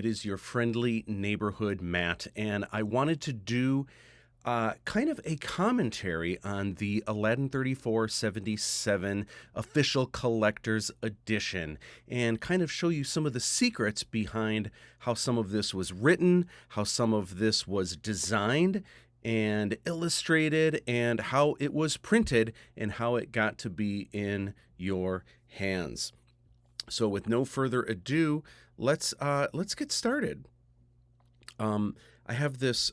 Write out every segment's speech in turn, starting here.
It is your friendly neighborhood Matt, and I wanted to do kind of a commentary on the Aladdin 3477 official collector's edition and kind of show you some of the secrets behind how some of this was written, how some of this was designed and illustrated, and how it was printed and how it got to be in your hands. So, with no further ado, let's get started. I have this.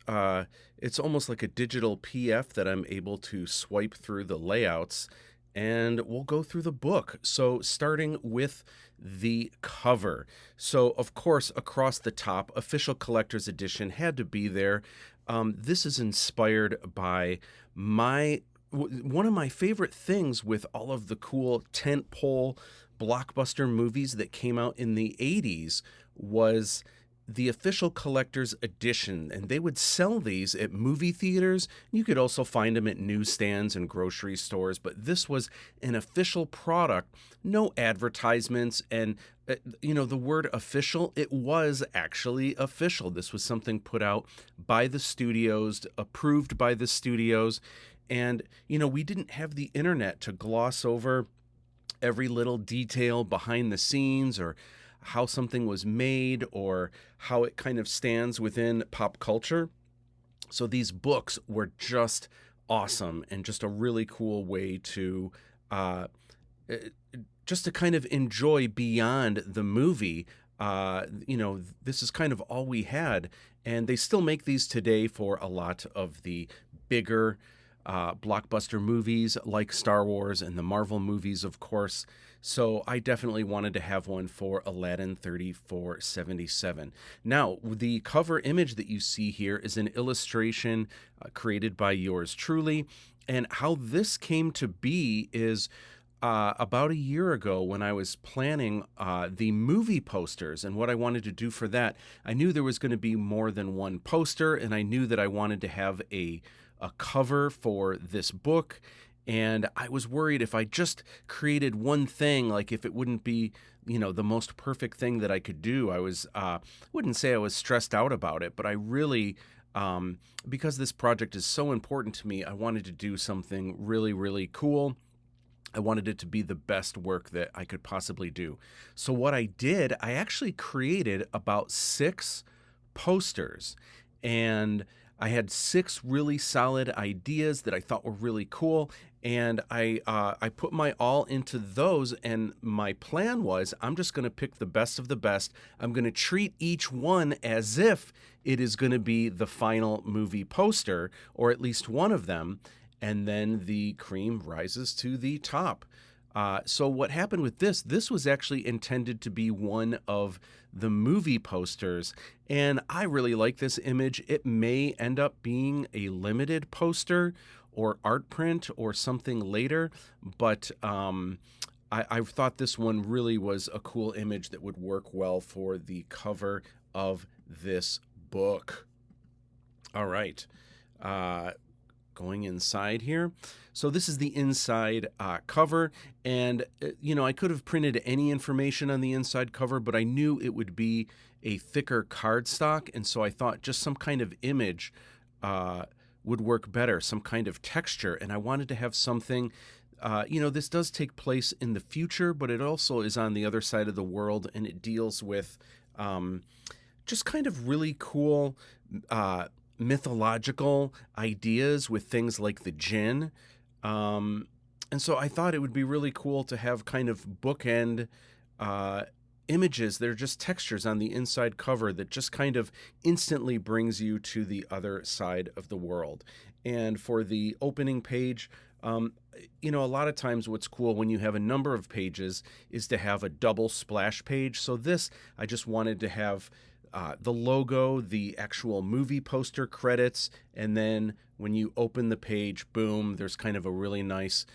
It's almost like a digital PF that I'm able to swipe through the layouts, and we'll go through the book. So, starting with the cover. So, of course, across the top, official collector's edition had to be there. This is inspired by one of my favorite things with all of the cool tentpole blockbuster movies that came out in the 80s was the official collector's edition, and they would sell these at movie theaters. You could also find them at newsstands and grocery stores, but this was an official product, no advertisements, and the word official, it was actually official. This was something put out by the studios, approved by the studios, and we didn't have the internet to gloss over every little detail behind the scenes or how something was made or how it kind of stands within pop culture. So these books were just awesome and just a really cool way to eh, just to kind of enjoy beyond the movie. This is kind of all we had, and they still make these today for a lot of the bigger blockbuster movies like Star Wars and the Marvel movies, of course. So I definitely wanted to have one for Aladdin 3477. Now, the cover image that you see here is an illustration created by yours truly. And how this came to be is about a year ago when I was planning the movie posters and what I wanted to do for that. I knew there was going to be more than one poster, and I knew that I wanted to have a cover for this book. And I was worried if I just created one thing, like if it wouldn't be, the most perfect thing that I could do. I wouldn't say I was stressed out about it, but I really, because this project is so important to me, I wanted to do something really, really cool. I wanted it to be the best work that I could possibly do. So what I did, I actually created about 6 posters, and I had 6 really solid ideas that I thought were really cool, and I put my all into those. And my plan was, I'm just going to pick the best of the best. I'm going to treat each one as if it is going to be the final movie poster, or at least one of them, and then the cream rises to the top. So what happened with this was actually intended to be one of the movie posters, and I really like this image. It may end up being a limited poster or art print or something later, but I thought this one really was a cool image that would work well for the cover of this book. All right. Going inside here. So this is the inside cover, and I could have printed any information on the inside cover, but I knew it would be a thicker cardstock, and so I thought just some kind of image would work better, some kind of texture, and I wanted to have something. This does take place in the future, but it also is on the other side of the world, and it deals with just kind of really cool mythological ideas with things like the Jinn. And so I thought it would be really cool to have kind of bookend images. They're just textures on the inside cover that just kind of instantly brings you to the other side of the world. And for the opening page, a lot of times what's cool when you have a number of pages is to have a double splash page. So this, I just wanted to have the logo, the actual movie poster credits, and then when you open the page, boom, there's kind of a really nice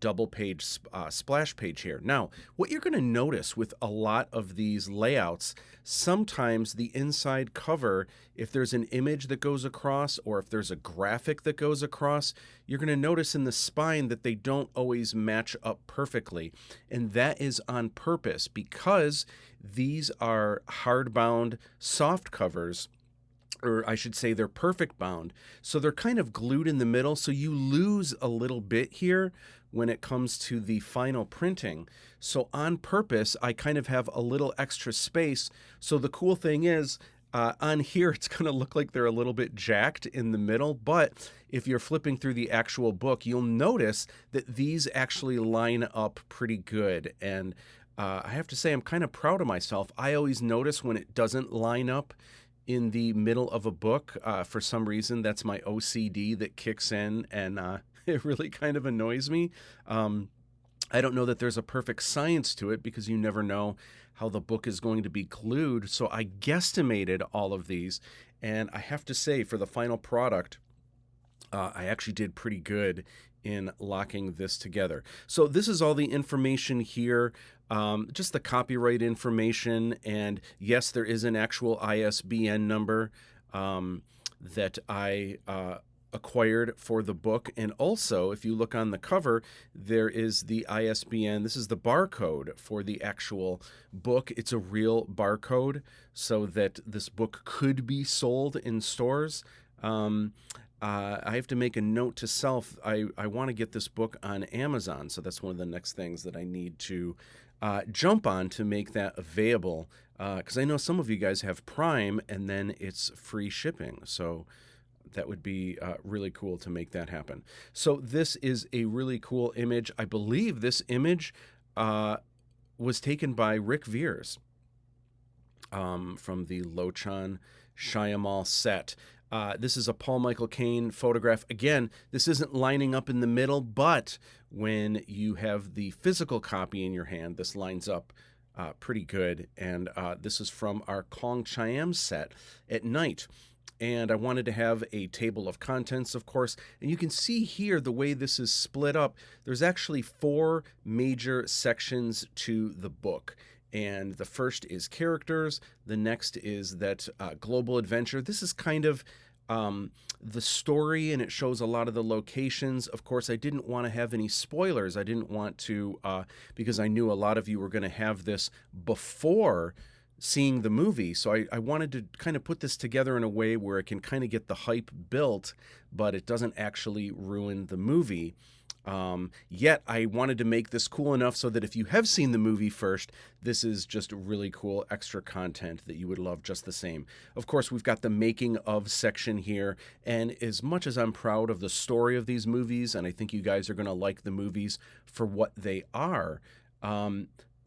double page splash page here. Now, what you're going to notice with a lot of these layouts, sometimes the inside cover, if there's an image that goes across or if there's a graphic that goes across, you're going to notice in the spine that they don't always match up perfectly. And that is on purpose because these are hardbound soft covers, or I should say they're perfect bound. So they're kind of glued in the middle. So you lose a little bit here when it comes to the final printing. So on purpose, I kind of have a little extra space. So the cool thing is, on here, it's going to look like they're a little bit jacked in the middle, but if you're flipping through the actual book, you'll notice that these actually line up pretty good. And I have to say, I'm kind of proud of myself. I always notice when it doesn't line up in the middle of a book. For some reason, that's my OCD that kicks in, and it really kind of annoys me. I don't know that there's a perfect science to it because you never know how the book is going to be glued. So I guesstimated all of these, and I have to say, for the final product, I actually did pretty good in locking this together. So this is all the information here, just the copyright information. And yes, there is an actual ISBN number that I acquired for the book. And also, if you look on the cover, there is the ISBN. This is the barcode for the actual book. It's a real barcode so that this book could be sold in stores. I have to make a note to self. I want to get this book on Amazon. So that's one of the next things that I need to jump on to make that available. Because I know some of you guys have Prime and then it's free shipping. So that would be really cool to make that happen. So this is a really cool image. I believe this image was taken by Rick Veers from the Lochan Shyamalan set. This is a Paul Michael Caine photograph. Again, this isn't lining up in the middle, but when you have the physical copy in your hand, this lines up pretty good. And this is from our Kong Chiam set at night. And I wanted to have a table of contents, of course. And you can see here the way this is split up. There's actually 4 major sections to the book. And the first is characters. The next is that global adventure. This is kind of the story, and it shows a lot of the locations. Of course, I didn't want to have any spoilers. I didn't want to, because I knew a lot of you were going to have this before seeing the movie. So I wanted to kind of put this together in a way where it can kind of get the hype built, but it doesn't actually ruin the movie. Yet I wanted to make this cool enough so that if you have seen the movie first, this is just really cool extra content that you would love just the same. Of course, we've got the making of section here, and as much as I'm proud of the story of these movies, and I think you guys are going to like the movies for what they are,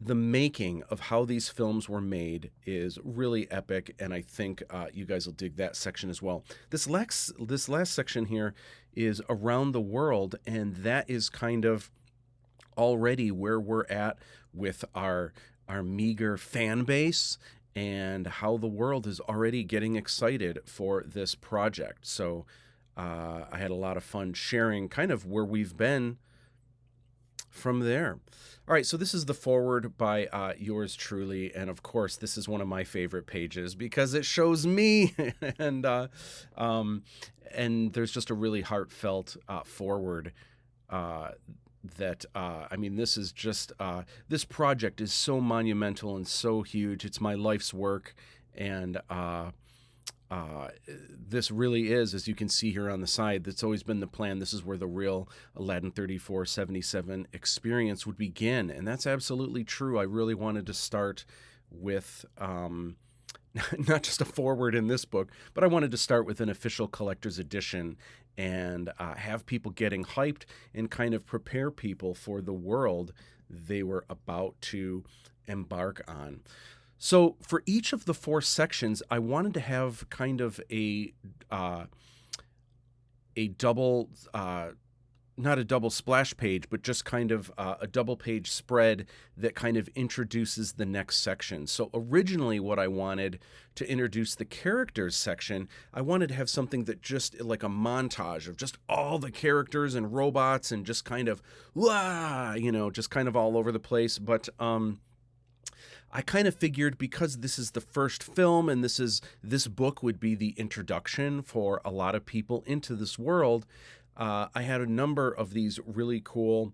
the making of how these films were made is really epic, and I think you guys will dig that section as well. This last section here is around the world, and that is kind of already where we're at with our meager fan base and how the world is already getting excited for this project. So I had a lot of fun sharing kind of where we've been from there. All right, so this is the foreword by yours truly, and of course, this is one of my favorite pages because it shows me, and there's just a really heartfelt foreword that I mean, this is just this project is so monumental and so huge. It's my life's work, and this really is, as you can see here on the side, that's always been the plan. This is where the real Aladdin 3477 experience would begin, and that's absolutely true. I really wanted to start with not just a foreword in this book, but I wanted to start with an official collector's edition and have people getting hyped and kind of prepare people for the world they were about to embark on. So for each of the 4 sections, I wanted to have kind of a double not a double splash page, but just kind of a double page spread that kind of introduces the next section. So originally what I wanted to introduce the characters section, I wanted to have something that just like a montage of just all the characters and robots and just kind of, wah, just kind of all over the place. But I kind of figured because this is the first film and this book would be the introduction for a lot of people into this world. I had a number of these really cool.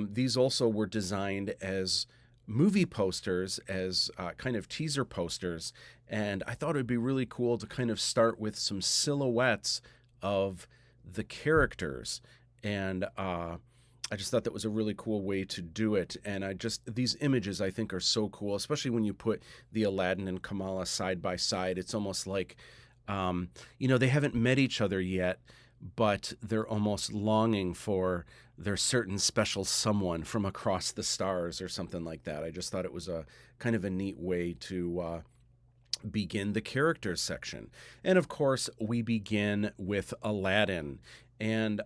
These also were designed as movie posters, as kind of teaser posters, and I thought it'd be really cool to kind of start with some silhouettes of the characters, and I just thought that was a really cool way to do it. And these images I think are so cool, especially when you put the Aladdin and Kamala side by side. It's almost like, they haven't met each other yet, but they're almost longing for their certain special someone from across the stars or something like that. I just thought it was a kind of a neat way to begin the characters section. And of course, we begin with Aladdin. And,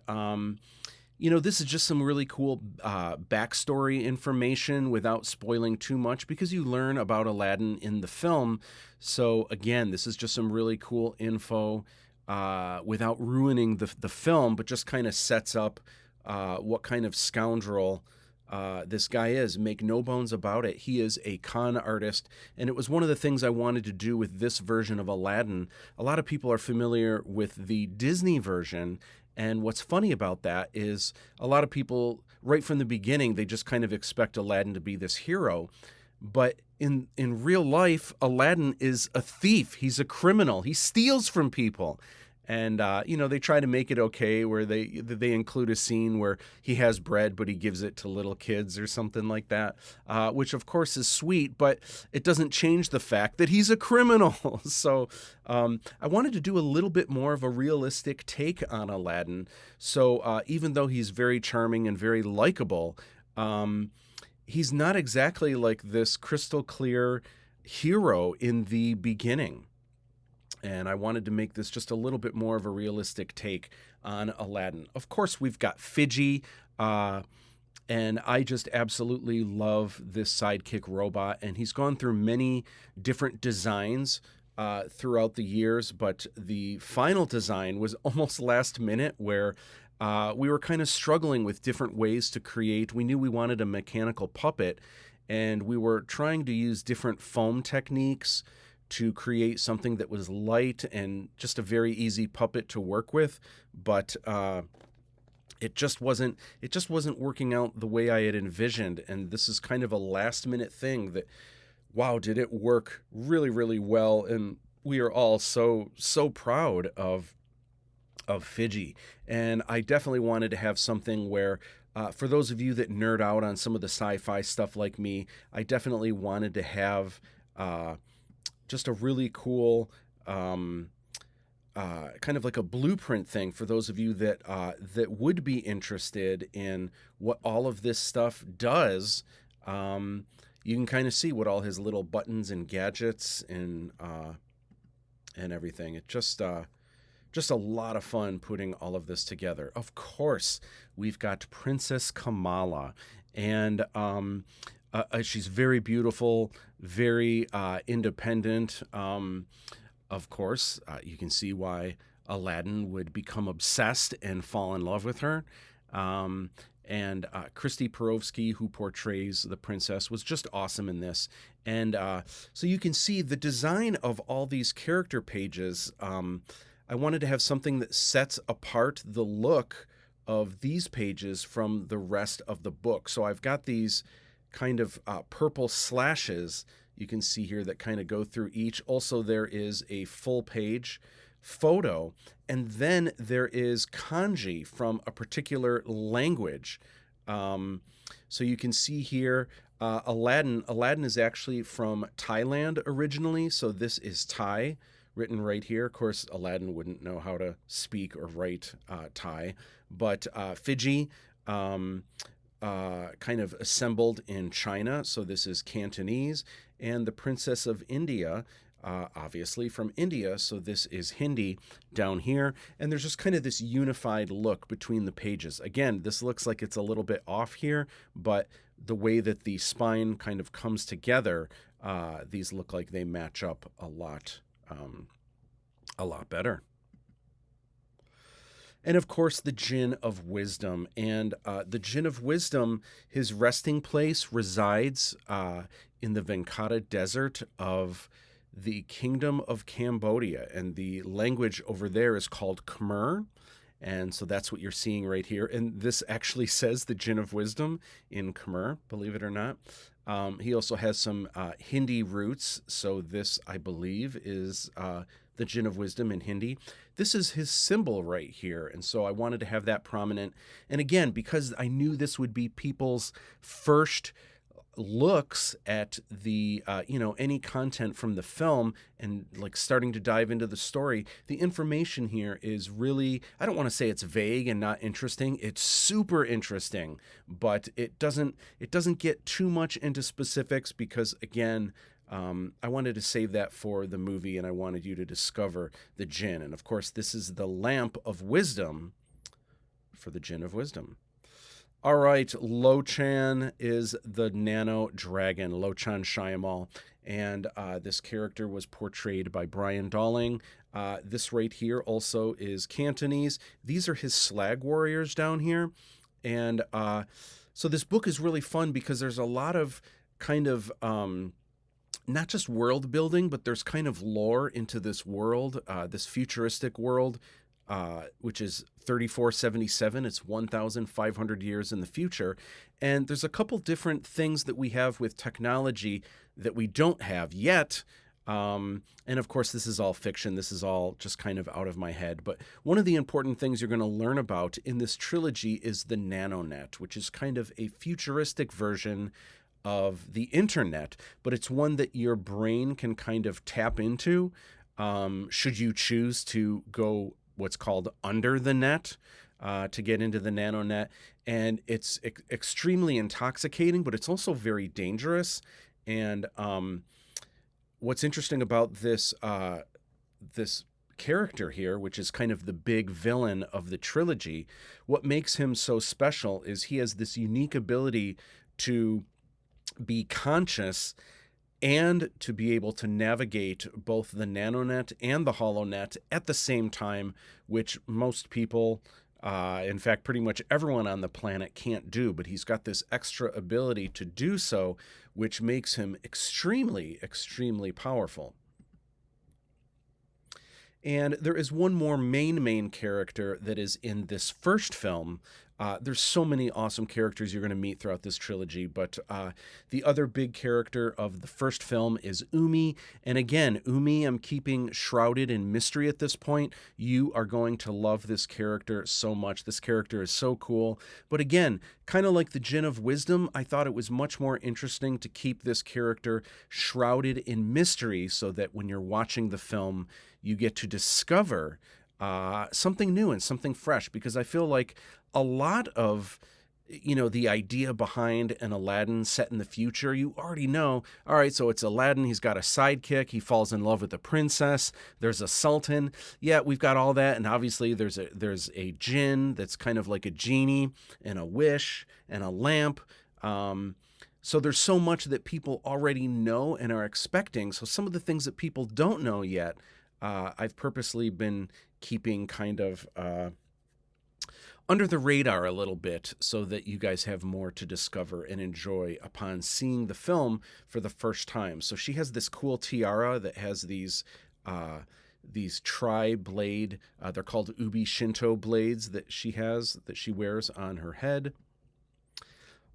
this is just some really cool backstory information without spoiling too much because you learn about Aladdin in the film. So again, this is just some really cool info without ruining the film, but just kind of sets up what kind of scoundrel this guy is. Make no bones about it. He is a con artist, and it was one of the things I wanted to do with this version of Aladdin. A lot of people are familiar with the Disney version, and what's funny about that is a lot of people, right from the beginning, they just kind of expect Aladdin to be this hero. But in real life, Aladdin is a thief. He's a criminal. He steals from people. And, they try to make it okay where they include a scene where he has bread, but he gives it to little kids or something like that, which, of course, is sweet, but it doesn't change the fact that he's a criminal. So I wanted to do a little bit more of a realistic take on Aladdin. So even though he's very charming and very likable, he's not exactly like this crystal clear hero in the beginning. And I wanted to make this just a little bit more of a realistic take on Aladdin. Of course, we've got Fidji, and I just absolutely love this sidekick robot. And he's gone through many different designs throughout the years, but the final design was almost last minute where we were kind of struggling with different ways to create. We knew we wanted a mechanical puppet, and we were trying to use different foam techniques to create something that was light and just a very easy puppet to work with, but it just wasn't working out the way I had envisioned. And this is kind of a last minute thing that, wow, did it work really, really well. And we are all so proud of Fidji. And I definitely wanted to have something where, for those of you that nerd out on some of the sci-fi stuff like me, I definitely wanted to have just a really cool kind of like a blueprint thing for those of you that would be interested in what all of this stuff does. You can kind of see what all his little buttons and gadgets and everything. It just a lot of fun putting all of this together. Of course, we've got Princess Kamala, and she's very beautiful, very independent. Of course, you can see why Aladdin would become obsessed and fall in love with her. And Christy Perovsky, who portrays the princess, was just awesome in this. And so you can see the design of all these character pages. I wanted to have something that sets apart the look of these pages from the rest of the book. So I've got these kind of purple slashes you can see here that kind of go through each. Also, there is a full page photo, and then there is kanji from a particular language. So you can see here, Aladdin is actually from Thailand originally, so this is Thai, written right here. Of course, Aladdin wouldn't know how to speak or write Thai, but Fiji, kind of assembled in China, so this is Cantonese, and the Princess of India obviously from India, so this is Hindi down here, and there's just kind of this unified look between the pages. Again, this looks like it's a little bit off here, but the way that the spine kind of comes together, these look like they match up a lot better. And of course, the Jinn of Wisdom. And the Jinn of Wisdom, his resting place resides in the Venkata Desert of the Kingdom of Cambodia. And the language over there is called Khmer. And so that's what you're seeing right here. And this actually says the Jinn of Wisdom in Khmer, believe it or not. He also has some Hindi roots. So this, I believe, is the Jinn of Wisdom in Hindi. This is his symbol right here. And so I wanted to have that prominent. And again, because I knew this would be people's first looks at the any content from the film and like starting to dive into the story, the information here is really, I don't want to say it's vague and not interesting. It's super interesting, but it doesn't get too much into specifics because again, I wanted to save that for the movie and I wanted you to discover the Jinn. And of course, this is the lamp of wisdom for the Jinn of Wisdom. All right, Lochan is the nano dragon, Lochan Shyamalan, and this character was portrayed by Brian Dalling. This right here also is Cantonese. These are his slag warriors down here. And so this book is really fun because there's a lot of kind of not just world building, but there's kind of lore into this world, this futuristic world, which is 3477. It's 1,500 years in the future. And there's a couple different things that we have with technology that we don't have yet. And of course, this is all fiction. This is all just kind of out of my head. But one of the important things you're going to learn about in this trilogy is the nanonet, which is kind of a futuristic version of the internet, but it's one that your brain can kind of tap into should you choose to go what's called under the net to get into the nanonet. And it's extremely intoxicating, but it's also very dangerous. And what's interesting about this this character here, which is kind of the big villain of the trilogy, what makes him so special is he has this unique ability to be conscious and to be able to navigate both the nanonet and the holonet at the same time, which most people, in fact, pretty much everyone on the planet can't do. But he's got this extra ability to do so, which makes him extremely, extremely powerful. And there is one more main character that is in this first film. There's so many awesome characters you're going to meet throughout this trilogy, but the other big character of the first film is Umi. And again, Umi, I'm keeping shrouded in mystery at this point. You are going to love this character so much. This character is so cool. But again, kind of like the Jinn of Wisdom, I thought it was much more interesting to keep this character shrouded in mystery so that when you're watching the film, you get to discover something new and something fresh, because I feel like a lot of, the idea behind an Aladdin set in the future, you already know, all right, so it's Aladdin, he's got a sidekick, he falls in love with a princess, there's a sultan. Yeah, we've got all that, and obviously there's a jinn that's kind of like a genie, and a wish, and a lamp. So there's so much that people already know and are expecting. So some of the things that people don't know yet, I've purposely been keeping kind of under the radar a little bit so that you guys have more to discover and enjoy upon seeing the film for the first time. So she has this cool tiara that has these tri-blade, they're called Ubi Shinto blades that she wears on her head.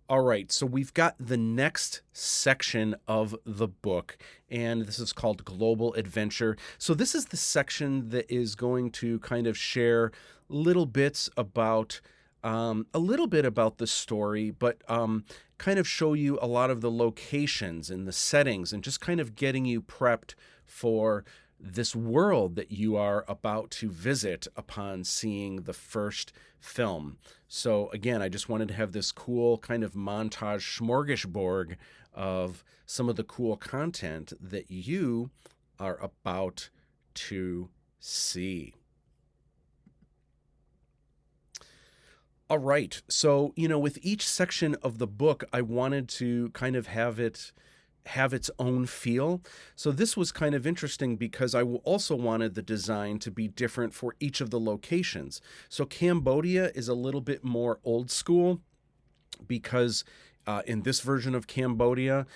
All right, so we've got the next section of the book, and this is called Global Adventure. So this is the section that is going to kind of share little bits about the story, but kind of show you a lot of the locations and the settings and just kind of getting you prepped for this world that you are about to visit upon seeing the first film. So again, I just wanted to have this cool kind of montage smorgasbord of some of the cool content that you are about to see. All right. So, with each section of the book, I wanted to kind of have its own feel. So this was kind of interesting because I also wanted the design to be different for each of the locations. So Cambodia is a little bit more old school because in this version of Cambodia,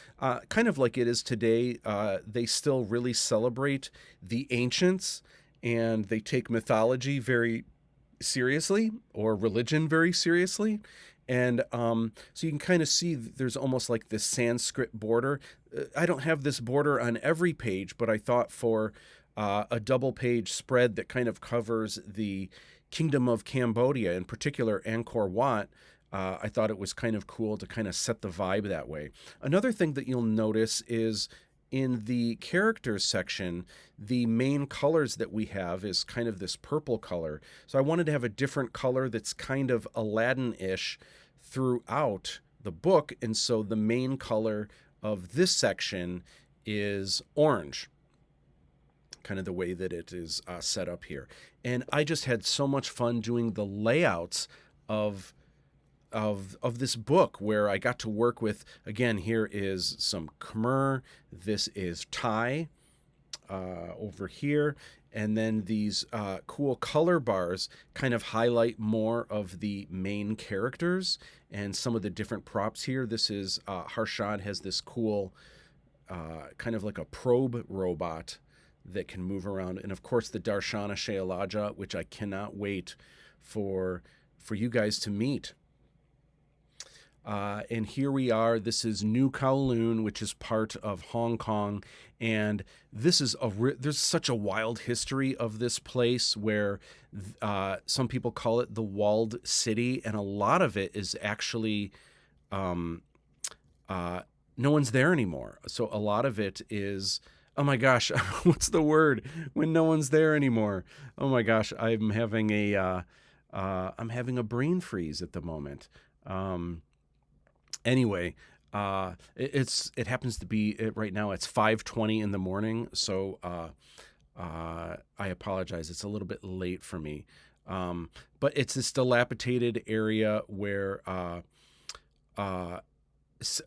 kind of like it is today, they still really celebrate the ancients and they take mythology very seriously, or religion very seriously. And so you can kind of see there's almost like this Sanskrit border. I don't have this border on every page, but I thought for a double page spread that kind of covers the Kingdom of Cambodia, in particular Angkor Wat, I thought it was kind of cool to kind of set the vibe that way. Another thing that you'll notice is in the characters section, the main colors that we have is kind of this purple color. So I wanted to have a different color that's kind of Aladdin-ish throughout the book. And so the main color of this section is orange, kind of the way that it is set up here. And I just had so much fun doing the layouts of this book, where I got to work with, again, here is some Khmer, this is Thai over here, and then these cool color bars kind of highlight more of the main characters and some of the different props here. This is Harshad has this cool kind of like a probe robot that can move around, and of course the Darshana Shayalaja, which I cannot wait for you guys to meet. And here we are. This is New Kowloon, which is part of Hong Kong. And this is there's such a wild history of this place, where some people call it the Walled City. And a lot of it is actually no one's there anymore. So a lot of it is, oh my gosh, what's the word when no one's there anymore? Oh my gosh, I'm having a brain freeze at the moment. Anyway, it happens to be right now. It's 5:20 in the morning, so I apologize. It's a little bit late for me, but it's this dilapidated area where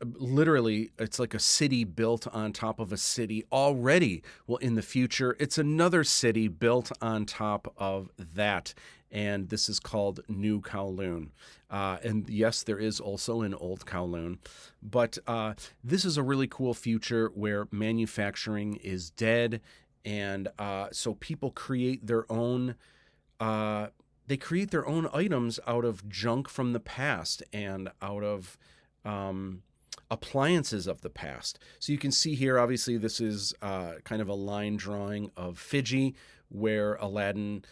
literally it's like a city built on top of a city already. Well, in the future, it's another city built on top of that. And this is called New Kowloon. And yes, there is also an Old Kowloon. But this is a really cool future where manufacturing is dead. And so people create their own items out of junk from the past and out of appliances of the past. So you can see here, obviously, this is kind of a line drawing of Fiji, where Aladdin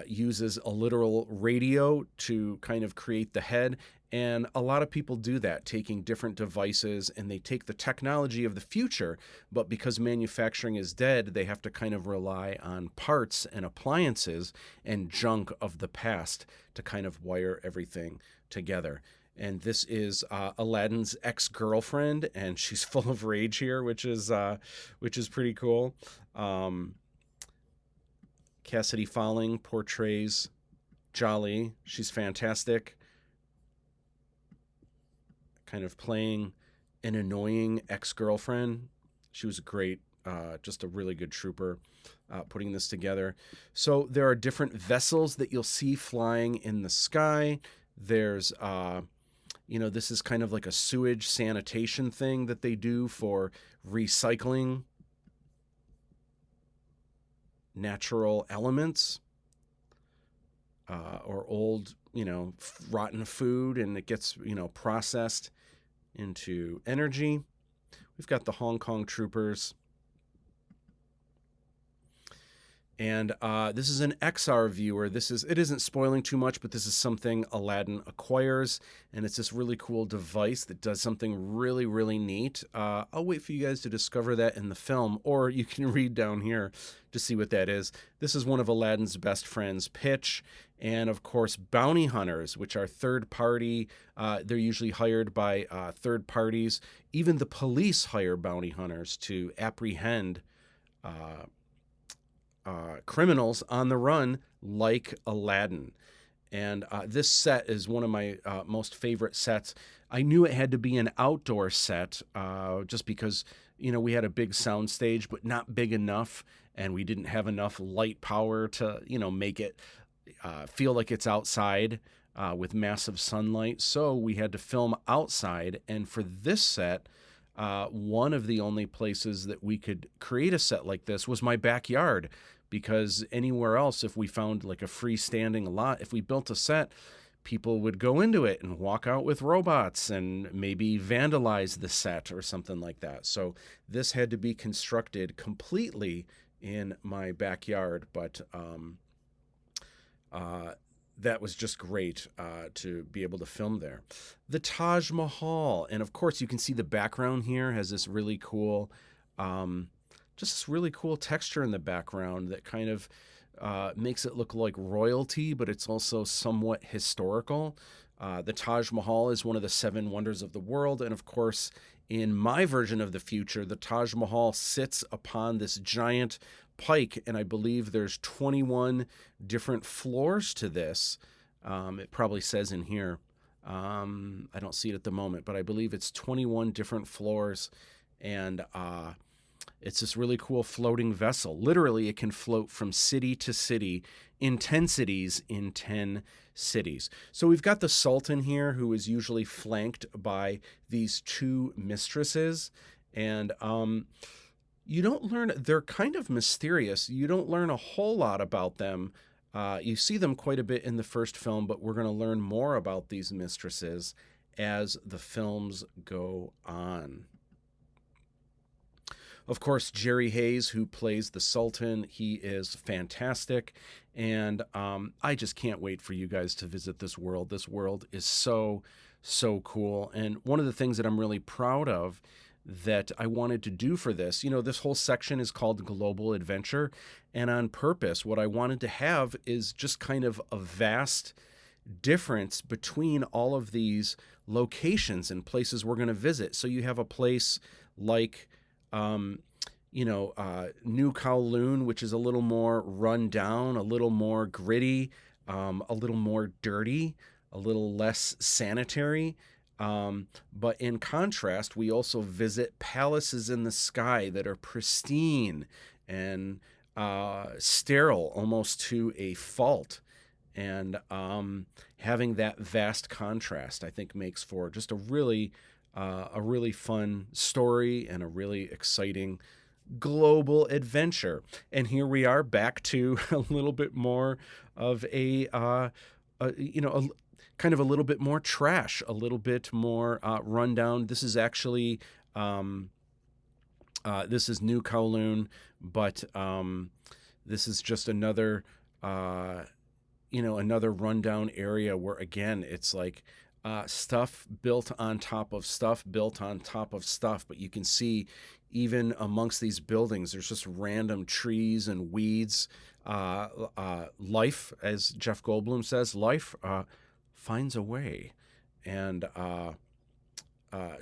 uses a literal radio to kind of create the head. And a lot of people do that, taking different devices, and they take the technology of the future, but because manufacturing is dead, they have to kind of rely on parts and appliances and junk of the past to kind of wire everything together. And this is Aladdin's ex-girlfriend, and she's full of rage here, which is pretty cool. Cassidy Falling portrays Jolly. She's fantastic. Kind of playing an annoying ex-girlfriend. She was great, just a really good trooper putting this together. So there are different vessels that you'll see flying in the sky. There's, this is kind of like a sewage sanitation thing that they do for recycling natural elements or old, rotten food, and it gets, processed into energy. We've got the Hong Kong troopers. And this is an XR viewer. It isn't spoiling too much, but this is something Aladdin acquires, and it's this really cool device that does something really, really neat. I'll wait for you guys to discover that in the film, or you can read down here to see what that is. This is one of Aladdin's best friends, Pitch, and of course, bounty hunters, which are third party. They're usually hired by third parties. Even the police hire bounty hunters to apprehend uh, criminals on the run like Aladdin. And this set is one of my most favorite sets. I knew it had to be an outdoor set just because, we had a big sound stage, but not big enough. And we didn't have enough light power to, make it feel like it's outside with massive sunlight. So we had to film outside. And for this set, one of the only places that we could create a set like this was my backyard, because anywhere else, if we found like a freestanding lot, if we built a set, people would go into it and walk out with robots and maybe vandalize the set or something like that. So this had to be constructed completely in my backyard, but that was just great to be able to film there. The Taj Mahal, and of course you can see the background here has this really cool just this really cool texture in the background that kind of makes it look like royalty, but it's also somewhat historical. The Taj Mahal is one of the seven wonders of the world. And of course, in my version of the future, the Taj Mahal sits upon this giant pike. And I believe there's 21 different floors to this. It probably says in here. I don't see it at the moment, but I believe it's 21 different floors. And it's this really cool floating vessel. Literally, it can float from city to city in 10 cities in 10 cities. So we've got the Sultan here, who is usually flanked by these two mistresses. And you don't learn, they're kind of mysterious. You don't learn a whole lot about them. You see them quite a bit in the first film, but we're going to learn more about these mistresses as the films go on. Of course, Jerry Hayes, who plays the Sultan, he is fantastic. And I just can't wait for you guys to visit this world. This world is so, so cool. And one of the things that I'm really proud of that I wanted to do for this, this whole section is called Global Adventure. And on purpose, what I wanted to have is just kind of a vast difference between all of these locations and places we're going to visit. So you have a place like New Kowloon, which is a little more run down, a little more gritty, a little more dirty, a little less sanitary. But in contrast, we also visit palaces in the sky that are pristine and sterile almost to a fault. And having that vast contrast, I think, makes for just a really fun story and a really exciting global adventure. And here we are back to a little bit more of a kind of a little bit more trash, a little bit more rundown. This is actually this is New Kowloon, but this is just another another rundown area where, again, it's like stuff built on top of stuff, built on top of stuff. But you can see even amongst these buildings, there's just random trees and weeds. Life, as Jeff Goldblum says, life finds a way. And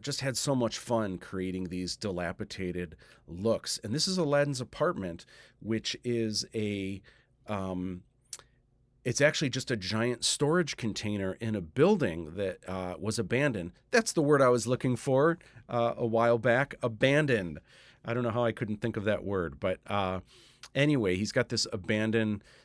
just had so much fun creating these dilapidated looks. And this is Aladdin's apartment, which is it's actually just a giant storage container in a building that was abandoned. That's the word I was looking for a while back, abandoned. I don't know how I couldn't think of that word, but anyway, he's got there's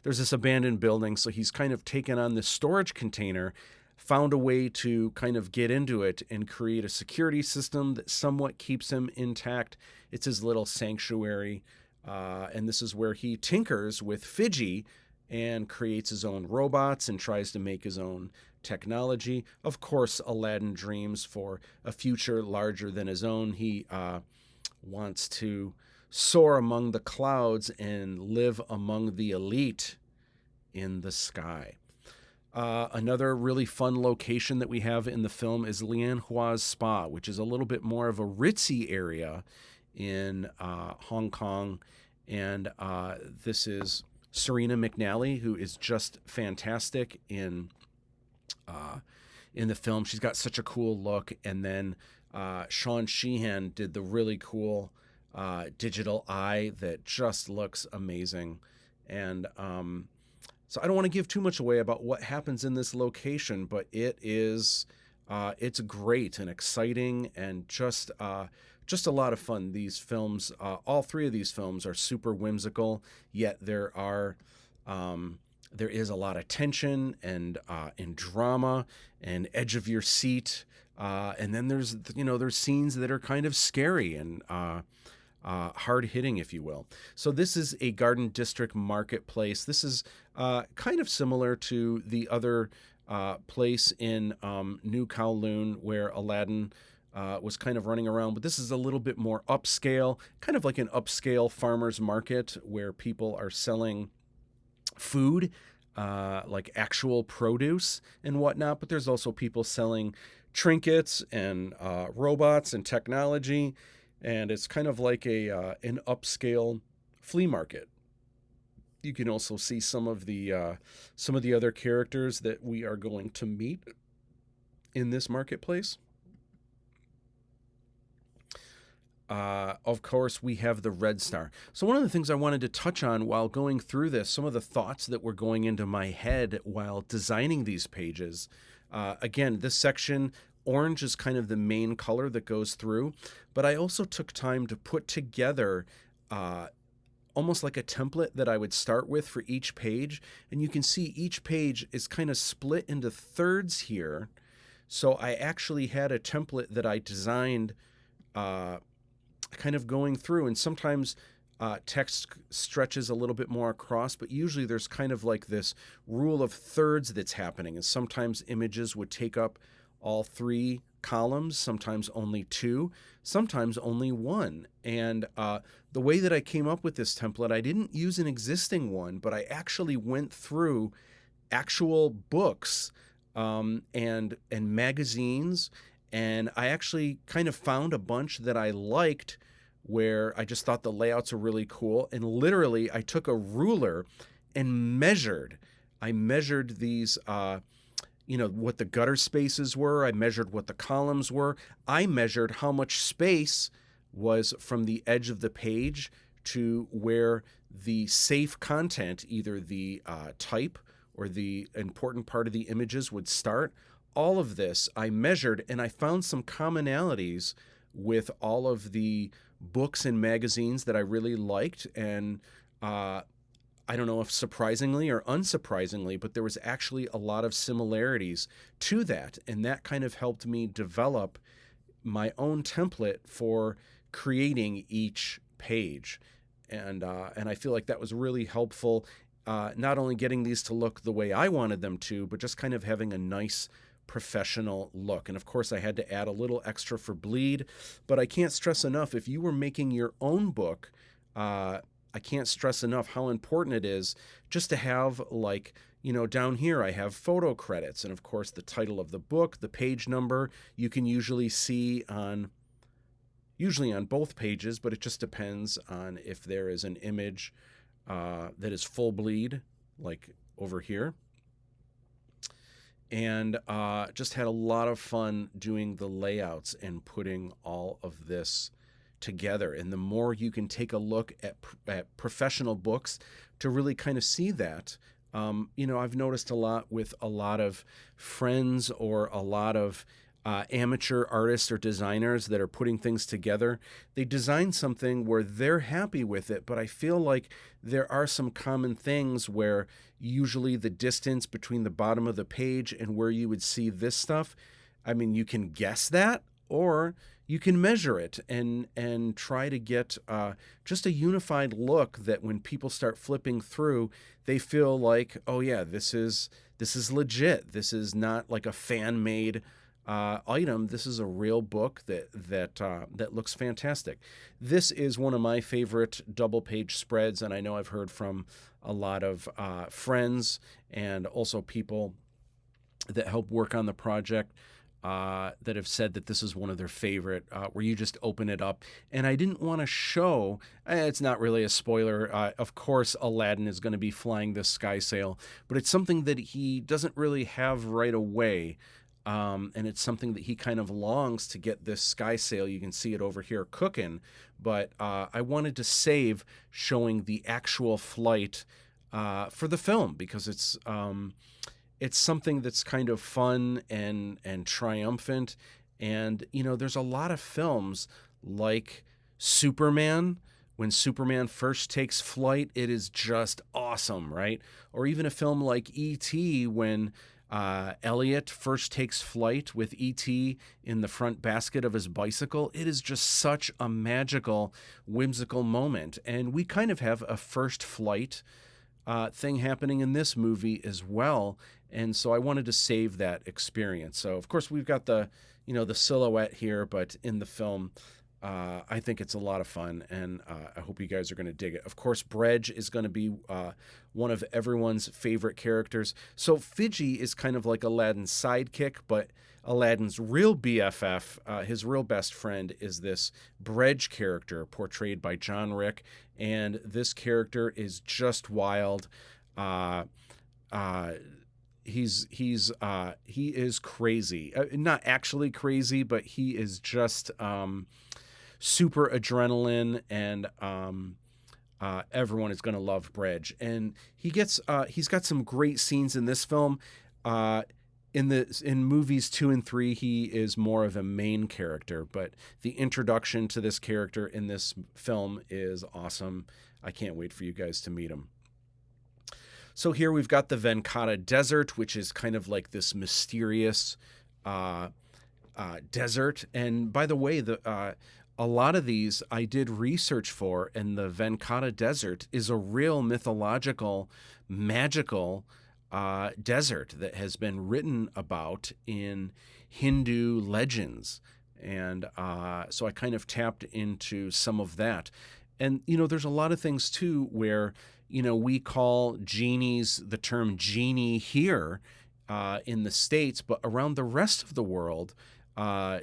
this abandoned building, so he's kind of taken on this storage container, found a way to kind of get into it and create a security system that somewhat keeps him intact. It's his little sanctuary, and this is where he tinkers with Fiji and creates his own robots and tries to make his own technology. Of course, Aladdin dreams for a future larger than his own. He wants to soar among the clouds and live among the elite in the sky. Another really fun location that we have in the film is Lian Hua's Spa, which is a little bit more of a ritzy area in Hong Kong. And this is Serena McNally, who is just fantastic in the film. She's got such a cool look. And then Sean Sheehan did the really cool digital eye that just looks amazing. And so I don't want to give too much away about what happens in this location, but it's great and exciting and just a lot of fun. These films, all three of these films are super whimsical, yet there is a lot of tension and drama and edge of your seat. And then there's scenes that are kind of scary and hard hitting, if you will. So this is a Garden District marketplace. This is kind of similar to the other place in New Kowloon where Aladdin was kind of running around, but this is a little bit more upscale, kind of like an upscale farmer's market where people are selling food, like actual produce and whatnot, but there's also people selling trinkets and robots and technology, and it's kind of like an upscale flea market. You can also see some of the other characters that we are going to meet in this marketplace. Of course, we have the Red Star. So one of the things I wanted to touch on while going through this, some of the thoughts that were going into my head while designing these pages. Again, this section, orange is kind of the main color that goes through, but I also took time to put together almost like a template that I would start with for each page. And you can see each page is kind of split into thirds here. So I actually had a template that I designed kind of going through, and sometimes text stretches a little bit more across, but usually there's kind of like this rule of thirds that's happening, and sometimes images would take up all three columns, sometimes only two, sometimes only one. And the way that I came up with this template, I didn't use an existing one, but I actually went through actual books and magazines, and I actually kind of found a bunch that I liked where I just thought the layouts are really cool. And literally, I took a ruler and measured. I measured these, what the gutter spaces were. I measured what the columns were. I measured how much space was from the edge of the page to where the safe content, either the type or the important part of the images, would start. All of this I measured, and I found some commonalities with all of the books and magazines that I really liked. And I don't know if surprisingly or unsurprisingly, but there was actually a lot of similarities to that. And that kind of helped me develop my own template for creating each page. And I feel like that was really helpful, not only getting these to look the way I wanted them to, but just kind of having a nice professional look. And of course I had to add a little extra for bleed, but I can't stress enough, if you were making your own book, I can't stress enough how important it is just to have, like, down here I have photo credits, and of course the title of the book, the page number, you can usually see usually on both pages, but it just depends on if there is an image that is full bleed, like over here. And just had a lot of fun doing the layouts and putting all of this together. And the more you can take a look at professional books to really kind of see that, I've noticed a lot with a lot of friends or a lot of amateur artists or designers that are putting things together. They design something where they're happy with it, but I feel like there are some common things where usually the distance between the bottom of the page and where you would see this stuff, I mean, you can guess that, or you can measure it and try to get just a unified look that when people start flipping through, they feel like, oh yeah, this is legit. This is not like a fan-made item. This is a real book that looks fantastic. This is one of my favorite double page spreads, and I know I've heard from a lot of friends and also people that help work on the project that have said that this is one of their favorite, where you just open it up. And I didn't want to show, it's not really a spoiler, of course Aladdin is going to be flying this sky sail, but it's something that he doesn't really have right away. And it's something that he kind of longs to get this sky sail. You can see it over here cooking, but I wanted to save showing the actual flight for the film because it's something that's kind of fun and triumphant. And there's a lot of films like Superman. When Superman first takes flight, it is just awesome, right? Or even a film like E.T. when Elliot first takes flight with E.T. in the front basket of his bicycle. It is just such a magical, whimsical moment. And we kind of have a first flight thing happening in this movie as well. And so I wanted to save that experience. So, of course, we've got the silhouette here, but in the film, I think it's a lot of fun, and I hope you guys are going to dig it. Of course, Bredge is going to be one of everyone's favorite characters. So Fidgey is kind of like Aladdin's sidekick, but Aladdin's real BFF, his real best friend, is this Bredge character portrayed by John Rick, and this character is just wild. He is crazy. Not actually crazy, but he is just super adrenaline, and everyone is going to love Bredge. And he's got some great scenes in this film. In movies 2 and 3, he is more of a main character, but the introduction to this character in this film is awesome. I can't wait for you guys to meet him. So here we've got the Venkata Desert, which is kind of like this mysterious desert. And by the way, a lot of these I did research for, and the Venkata Desert is a real mythological, magical desert that has been written about in Hindu legends. And so I kind of tapped into some of that. And, there's a lot of things, too, where, we call genies the term genie here in the States, but around the rest of the world,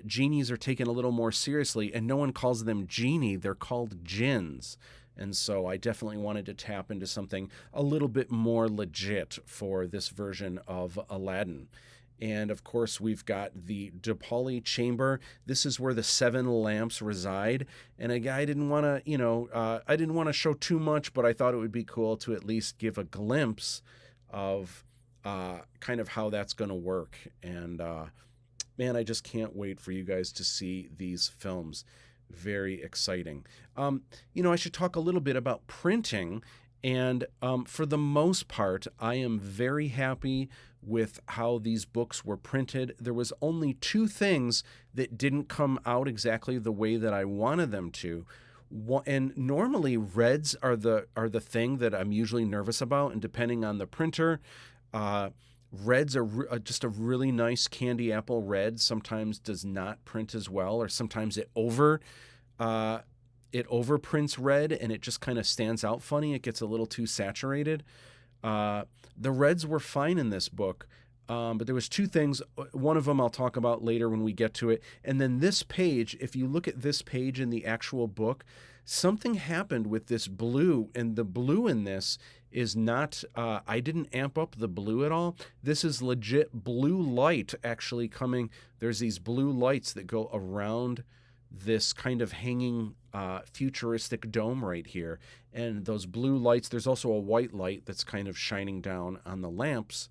genies are taken a little more seriously, and no one calls them genie. They're called jinns. And so I definitely wanted to tap into something a little bit more legit for this version of Aladdin. And of course, we've got the Dipali chamber. This is where the 7 lamps reside. And I didn't want to, I didn't want to show too much, but I thought it would be cool to at least give a glimpse of kind of how that's going to work. And man, I just can't wait for you guys to see these films. Very exciting. I should talk a little bit about printing. And for the most part, I am very happy with how these books were printed. There was only 2 things that didn't come out exactly the way that I wanted them to. And normally reds are the thing that I'm usually nervous about. And depending on the printer, reds are just a really nice candy apple red. Sometimes does not print as well, or sometimes it overprints red and it just kind of stands out funny. It gets a little too saturated. The reds were fine in this book, but there was 2 things. One of them I'll talk about later when we get to it. And then this page, if you look at this page in the actual book, something happened with this blue, and the blue in this is not, I didn't amp up the blue at all. This is legit blue light actually coming. There's these blue lights that go around this kind of hanging futuristic dome right here. And those blue lights, there's also a white light that's kind of shining down on the lamps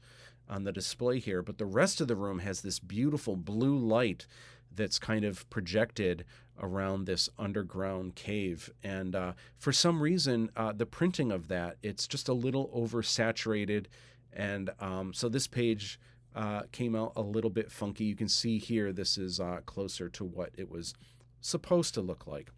on the display here. But the rest of the room has this beautiful blue light that's kind of projected around this underground cave. And for some reason, the printing of that, it's just a little oversaturated. And so this page came out a little bit funky. You can see here, this is closer to what it was supposed to look like.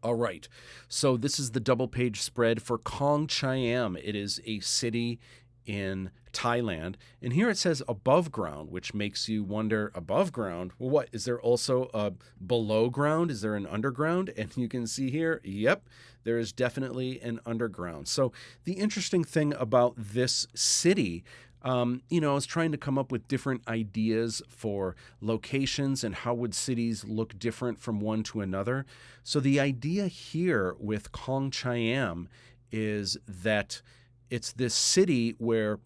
All right, so this is the double page spread for Kong Chiam. It is a city in Thailand, and here it says above ground, which makes you wonder, above ground? Well, what, is there also a below ground? Is there an underground? And you can see here, yep, there is definitely an underground. So the interesting thing about this city, I was trying to come up with different ideas for locations and how would cities look different from one to another. So the idea here with Kong Chiam is that it's this city where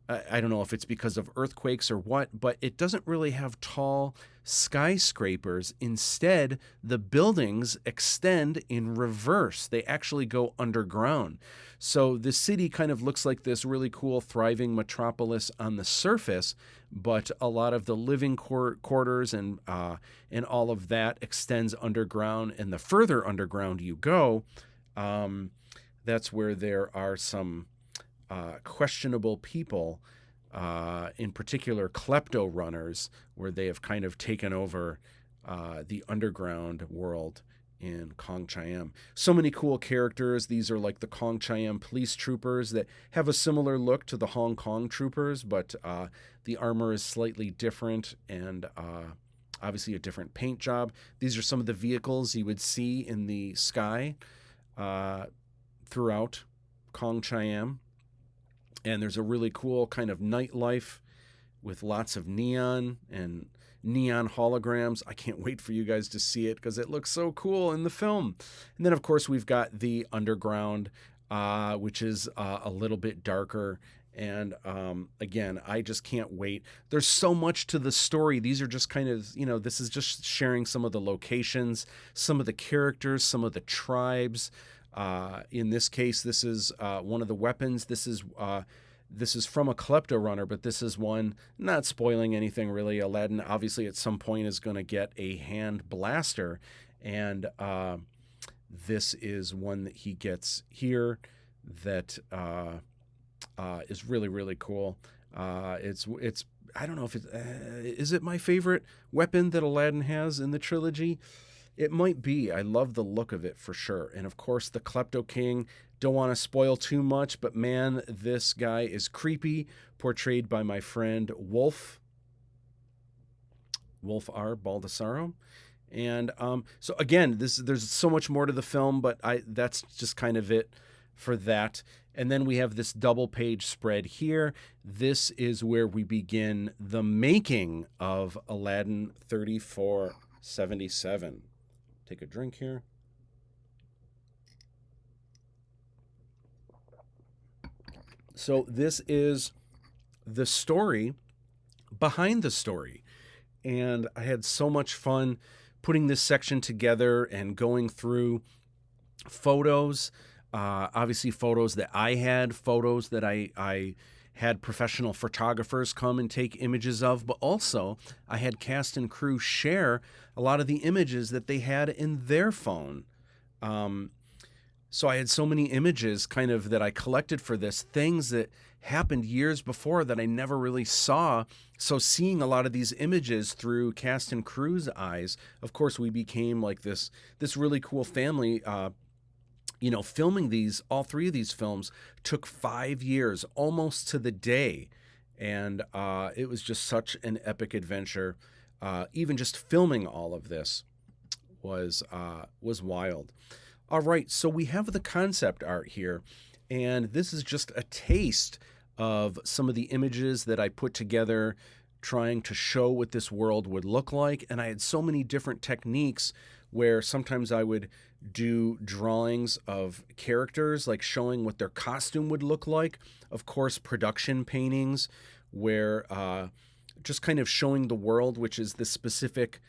I don't know if it's because of earthquakes or what, but it doesn't really have tall skyscrapers. Instead, the buildings extend in reverse. They actually go underground. So the city kind of looks like this really cool, thriving metropolis on the surface, but a lot of the living quarters and all of that extends underground. And the further underground you go, that's where there are some questionable people, in particular klepto runners, where they have kind of taken over the underground world in Kong Chayam. So many cool characters. These are like the Kong Chayam police troopers that have a similar look to the Hong Kong troopers, but the armor is slightly different and obviously a different paint job. These are some of the vehicles you would see in the sky throughout Kong Chayam. And there's a really cool kind of nightlife with lots of neon and neon holograms. I can't wait for you guys to see it because it looks so cool in the film. And then, of course, we've got the underground, which is a little bit darker. And again, I just can't wait. There's so much to the story. These are just kind of, this is just sharing some of the locations, some of the characters, some of the tribes. In this case, this is one of the weapons. This is from a klepto runner, but this is one, not spoiling anything really. Aladdin obviously at some point is going to get a hand blaster, and this is one that he gets here that is really, really cool. It's I don't know if is it my favorite weapon that Aladdin has in the trilogy? It might be. I love the look of it for sure. And of course, the Klepto King. Don't want to spoil too much, but man, this guy is creepy, portrayed by my friend Wolf R. Baldassaro. And so again, there's so much more to the film, but that's just kind of it for that. And then we have this double page spread here. This is where we begin the making of Aladdin 3477. Take a drink here. So this is the story behind the story. And I had so much fun putting this section together and going through photos, obviously photos that I had, photos that I had professional photographers come and take images of, but also I had cast and crew share a lot of the images that they had in their phone. So I had so many images kind of that I collected for this, things that happened years before that I never really saw. So seeing a lot of these images through cast and crew's eyes, of course, we became like this really cool family. Filming all three of these films took 5 years, almost to the day. And it was just such an epic adventure. Even just filming all of this was wild. All right, so we have the concept art here, and this is just a taste of some of the images that I put together trying to show what this world would look like. And I had so many different techniques where sometimes I would do drawings of characters, like showing what their costume would look like. Of course, production paintings where just kind of showing the world, which is this specific,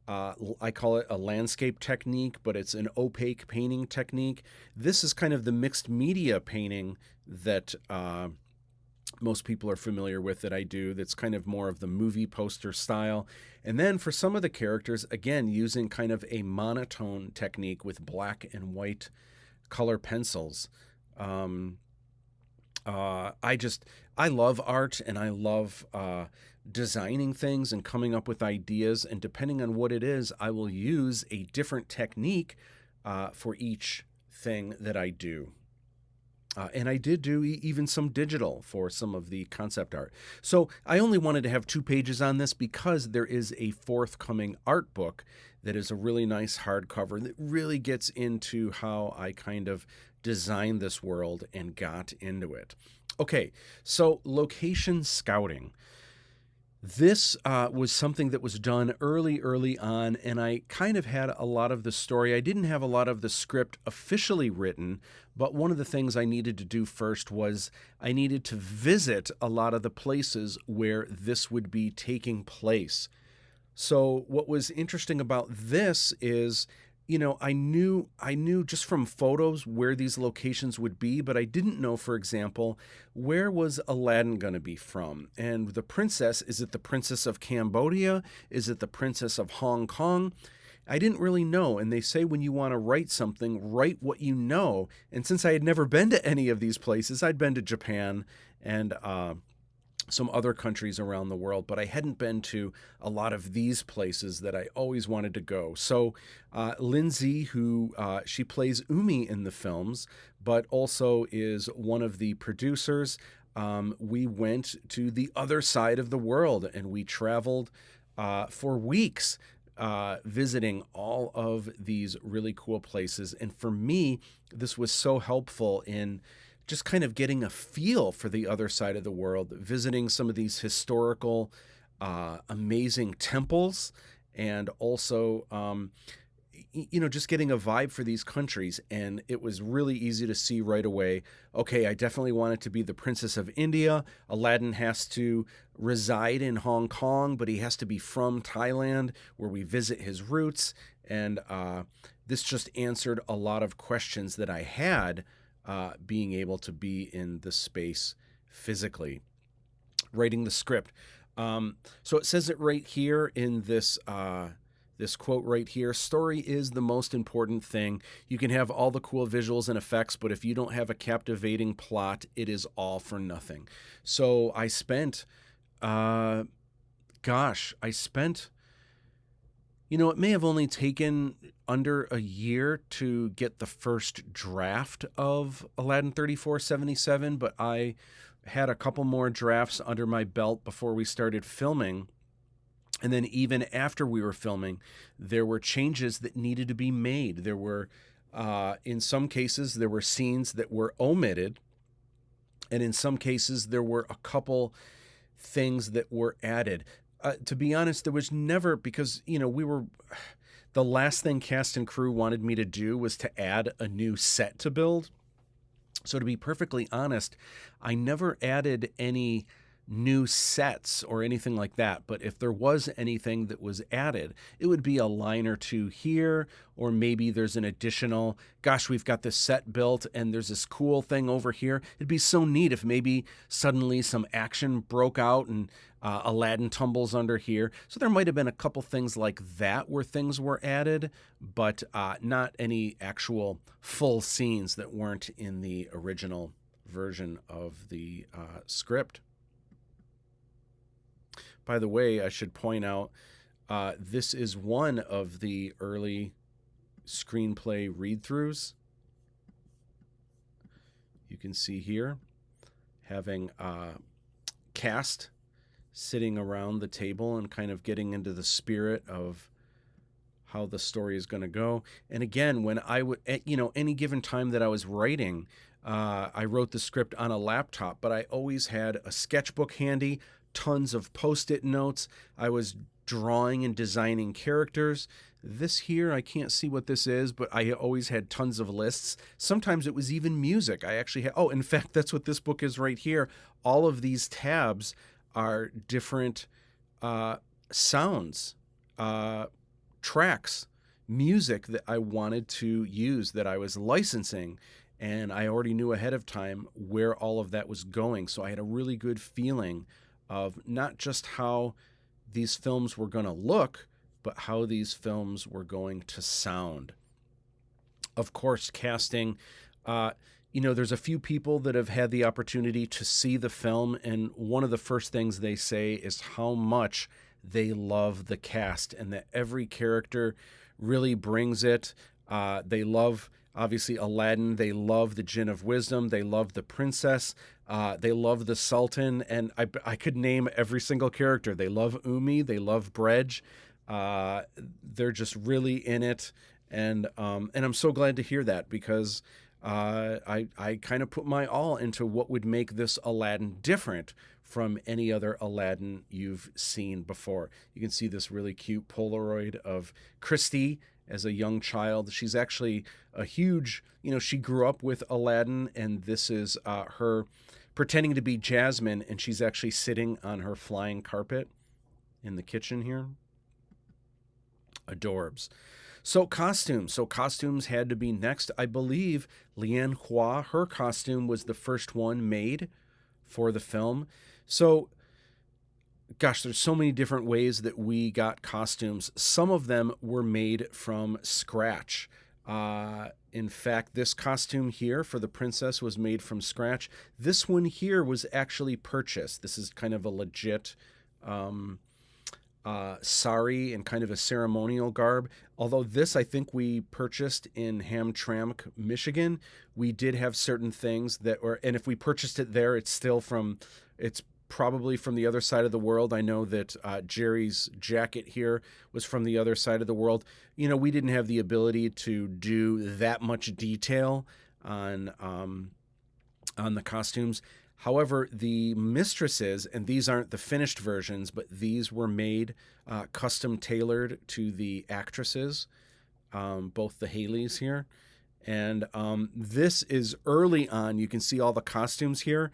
I call it a landscape technique, but it's an opaque painting technique. This is kind of the mixed media painting that most people are familiar with that I do. That's kind of more of the movie poster style. And then for some of the characters, again, using kind of a monotone technique with black and white color pencils. I love art, and I love designing things and coming up with ideas. And depending on what it is, I will use a different technique for each thing that I do. And I did do even some digital for some of the concept art. So I only wanted to have 2 pages on this because there is a forthcoming art book that is a really nice hardcover that really gets into how I kind of designed this world and got into it. Okay, so location scouting. This was something that was done early on, and I kind of had a lot of the story. I didn't have a lot of the script officially written, but one of the things I needed to do first was I needed to visit a lot of the places where this would be taking place. So what was interesting about this is, I knew just from photos where these locations would be, but I didn't know, for example, where was Aladdin going to be from? And the princess, is it the princess of Cambodia? Is it the princess of Hong Kong? I didn't really know. And they say when you want to write something, write what you know. And since I had never been to any of these places, I'd been to Japan and some other countries around the world, but I hadn't been to a lot of these places that I always wanted to go. So Lindsay, who she plays Umi in the films, but also is one of the producers, we went to the other side of the world and we traveled for weeks visiting all of these really cool places. And for me, this was so helpful in just kind of getting a feel for the other side of the world, visiting some of these historical, amazing temples, and also, just getting a vibe for these countries. And it was really easy to see right away, okay, I definitely want it to be the Princess of India. Aladdin has to reside in Hong Kong, but he has to be from Thailand, where we visit his roots. And this just answered a lot of questions that I had being able to be in the space physically, writing the script. So it says it right here in this quote right here: story is the most important thing. You can have all the cool visuals and effects, but if you don't have a captivating plot, it is all for nothing. So I spent, I spent, it may have only taken under a year to get the first draft of Aladdin 3477, but I had a couple more drafts under my belt before we started filming. And then even after we were filming, there were changes that needed to be made. There were, in some cases, there were scenes that were omitted. And in some cases, there were a couple things that were added. To be honest, there was never, because, the last thing cast and crew wanted me to do was to add a new set to build. So to be perfectly honest, I never added any new sets or anything like that. But if there was anything that was added, it would be a line or two here, or maybe there's an additional, gosh, we've got this set built and there's this cool thing over here. It'd be so neat if maybe suddenly some action broke out and Aladdin tumbles under here. So there might have been a couple things like that where things were added, but not any actual full scenes that weren't in the original version of the script. By the way, I should point out, this is one of the early screenplay read-throughs. You can see here, having cast sitting around the table and kind of getting into the spirit of how the story is going to go. And again, when I would, any given time that I was writing, I wrote the script on a laptop, but I always had a sketchbook handy, tons of Post-it notes. I was drawing and designing characters. This here, I can't see what this is, but I always had tons of lists. Sometimes it was even music. I actually had, in fact, that's what this book is right here. All of these tabs are different sounds, tracks, music that I wanted to use, that I was licensing. And I already knew ahead of time where all of that was going. So I had a really good feeling of not just how these films were going to look, but how these films were going to sound. Of course, casting, there's a few people that have had the opportunity to see the film, and one of the first things they say is how much they love the cast and that every character really brings it. They love, obviously, Aladdin. They love the Jinn of Wisdom. They love the princess. They love the Sultan. And I could name every single character. They love Umi. They love Brej. They're just really in it. And I'm so glad to hear that, because I kind of put my all into what would make this Aladdin different from any other Aladdin you've seen before. You can see this really cute Polaroid of Christy as a young child. She's actually a huge, she grew up with Aladdin, and this is her pretending to be Jasmine, and she's actually sitting on her flying carpet in the kitchen here. Adorbs. So costumes. So costumes had to be next. I believe Lian Hua, her costume was the first one made for the film. So, gosh, there's so many different ways that we got costumes. Some of them were made from scratch. In fact, this costume here for the princess was made from scratch. This one here was actually purchased. This is kind of a legit sari and kind of a ceremonial garb. Although this, I think we purchased in Hamtramck, Michigan. We did have certain things that were, and if we purchased it there, it's probably from the other side of the world. I know that Jerry's jacket here was from the other side of the world. We didn't have the ability to do that much detail on the costumes. However, the mistresses, and these aren't the finished versions, but these were made custom tailored to the actresses, both the Haleys here. And this is early on. You can see all the costumes here.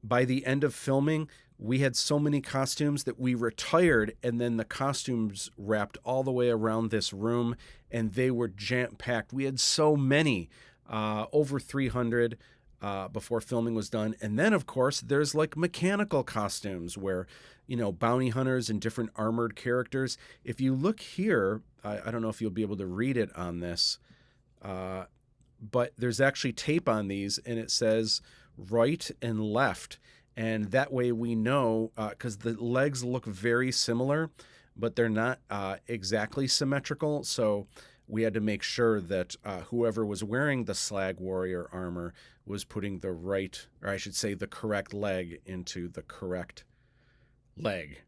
By the end of filming, we had so many costumes that we retired, and then the costumes wrapped all the way around this room, and they were jam-packed. We had so many, over 300 before filming was done. And then, of course, there's like mechanical costumes where, bounty hunters and different armored characters. If you look here, I don't know if you'll be able to read it on this, but there's actually tape on these, and it says right and left. And that way we know, because the legs look very similar, but they're not exactly symmetrical. So we had to make sure that whoever was wearing the Slag Warrior armor was putting the right, or I should say the correct leg into the correct leg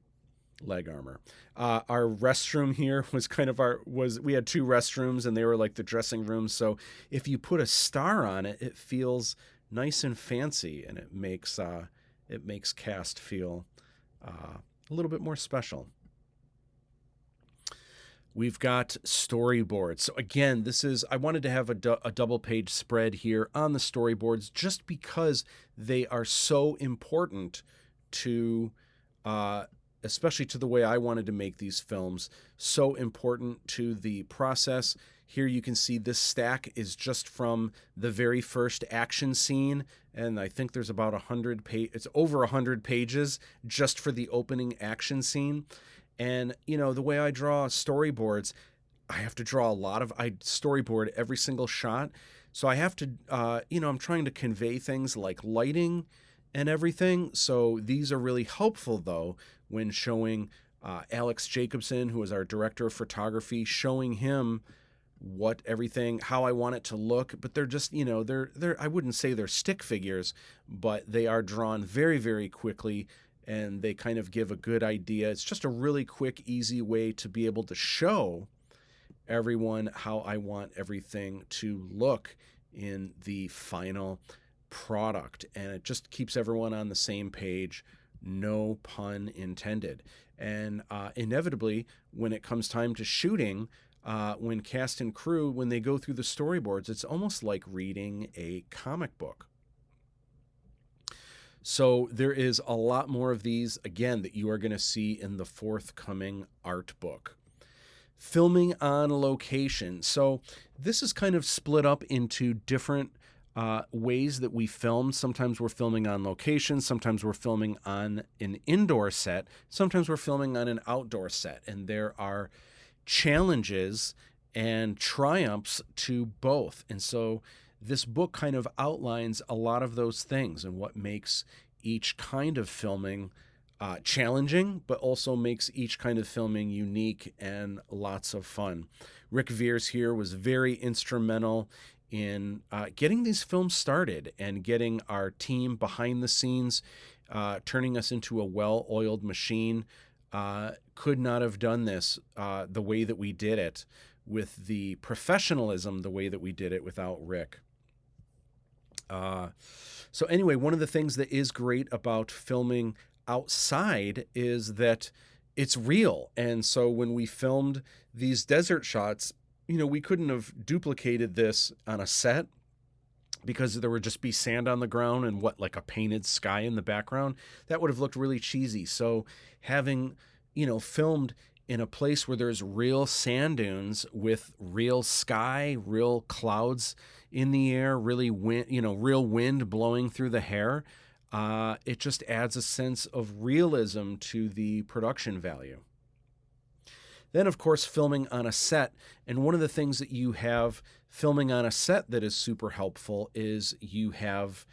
armor. Our restroom here was we had two restrooms, and they were like the dressing rooms. So if you put a star on it, it feels nice and fancy, and it makes cast feel a little bit more special. We've got storyboards. So again, I wanted to have a double page spread here on the storyboards just because they are so important to, especially to the way I wanted to make these films, so important to the process. Here you can see this stack is just from the very first action scene, and I think there's about 100 it's over 100 pages just for the opening action scene. And, the way I draw storyboards, I have to draw I storyboard every single shot. So I have to, I'm trying to convey things like lighting and everything. So these are really helpful, though, when showing Alex Jacobson, who is our director of photography, showing him how I want it to look. But they're just, I wouldn't say they're stick figures, but they are drawn very, very quickly, and they kind of give a good idea. It's just a really quick, easy way to be able to show everyone how I want everything to look in the final product. And it just keeps everyone on the same page, no pun intended. And inevitably, when it comes time to shooting, when cast and crew, when they go through the storyboards, it's almost like reading a comic book. So there is a lot more of these, again, that you are going to see in the forthcoming art book. Filming on location. So this is kind of split up into different ways that we film. Sometimes we're filming on location. Sometimes we're filming on an indoor set. Sometimes we're filming on an outdoor set. And there are challenges and triumphs to both. And so this book kind of outlines a lot of those things and what makes each kind of filming challenging, but also makes each kind of filming unique and lots of fun. Rick Veers here was very instrumental in getting these films started and getting our team behind the scenes, turning us into a well-oiled machine. Could not have done this the way that we did it, with the professionalism the way that we did it, without Rick. Uh, so anyway, one of the things that is great about filming outside is that it's real. And so when we filmed these desert shots, we couldn't have duplicated this on a set because there would just be sand on the ground and like a painted sky in the background. That would have looked really cheesy. So having, filmed in a place where there's real sand dunes with real sky, real clouds in the air, really real wind blowing through the hair, it just adds a sense of realism to the production value. Then, of course, filming on a set. And one of the things that you have filming on a set that is super helpful is you have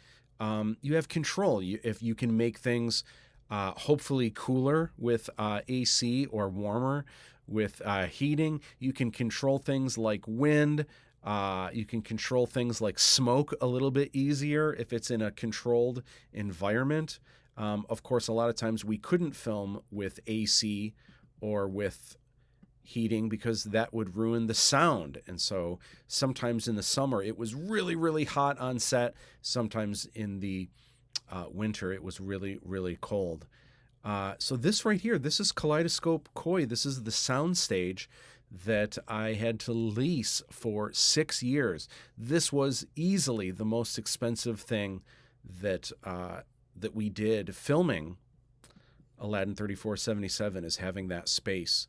control. If you can make things hopefully cooler with AC or warmer with heating, you can control things like wind. You can control things like smoke a little bit easier if it's in a controlled environment. Of course, a lot of times we couldn't film with AC or with heating because that would ruin the sound. And so sometimes in the summer it was really, really hot on set. Sometimes in the winter it was really, really cold. So this right here, this is Kaleidoscope Koi. This is the sound stage that I had to lease for 6 years. This was easily the most expensive thing that we did filming Aladdin 3477, is having that space.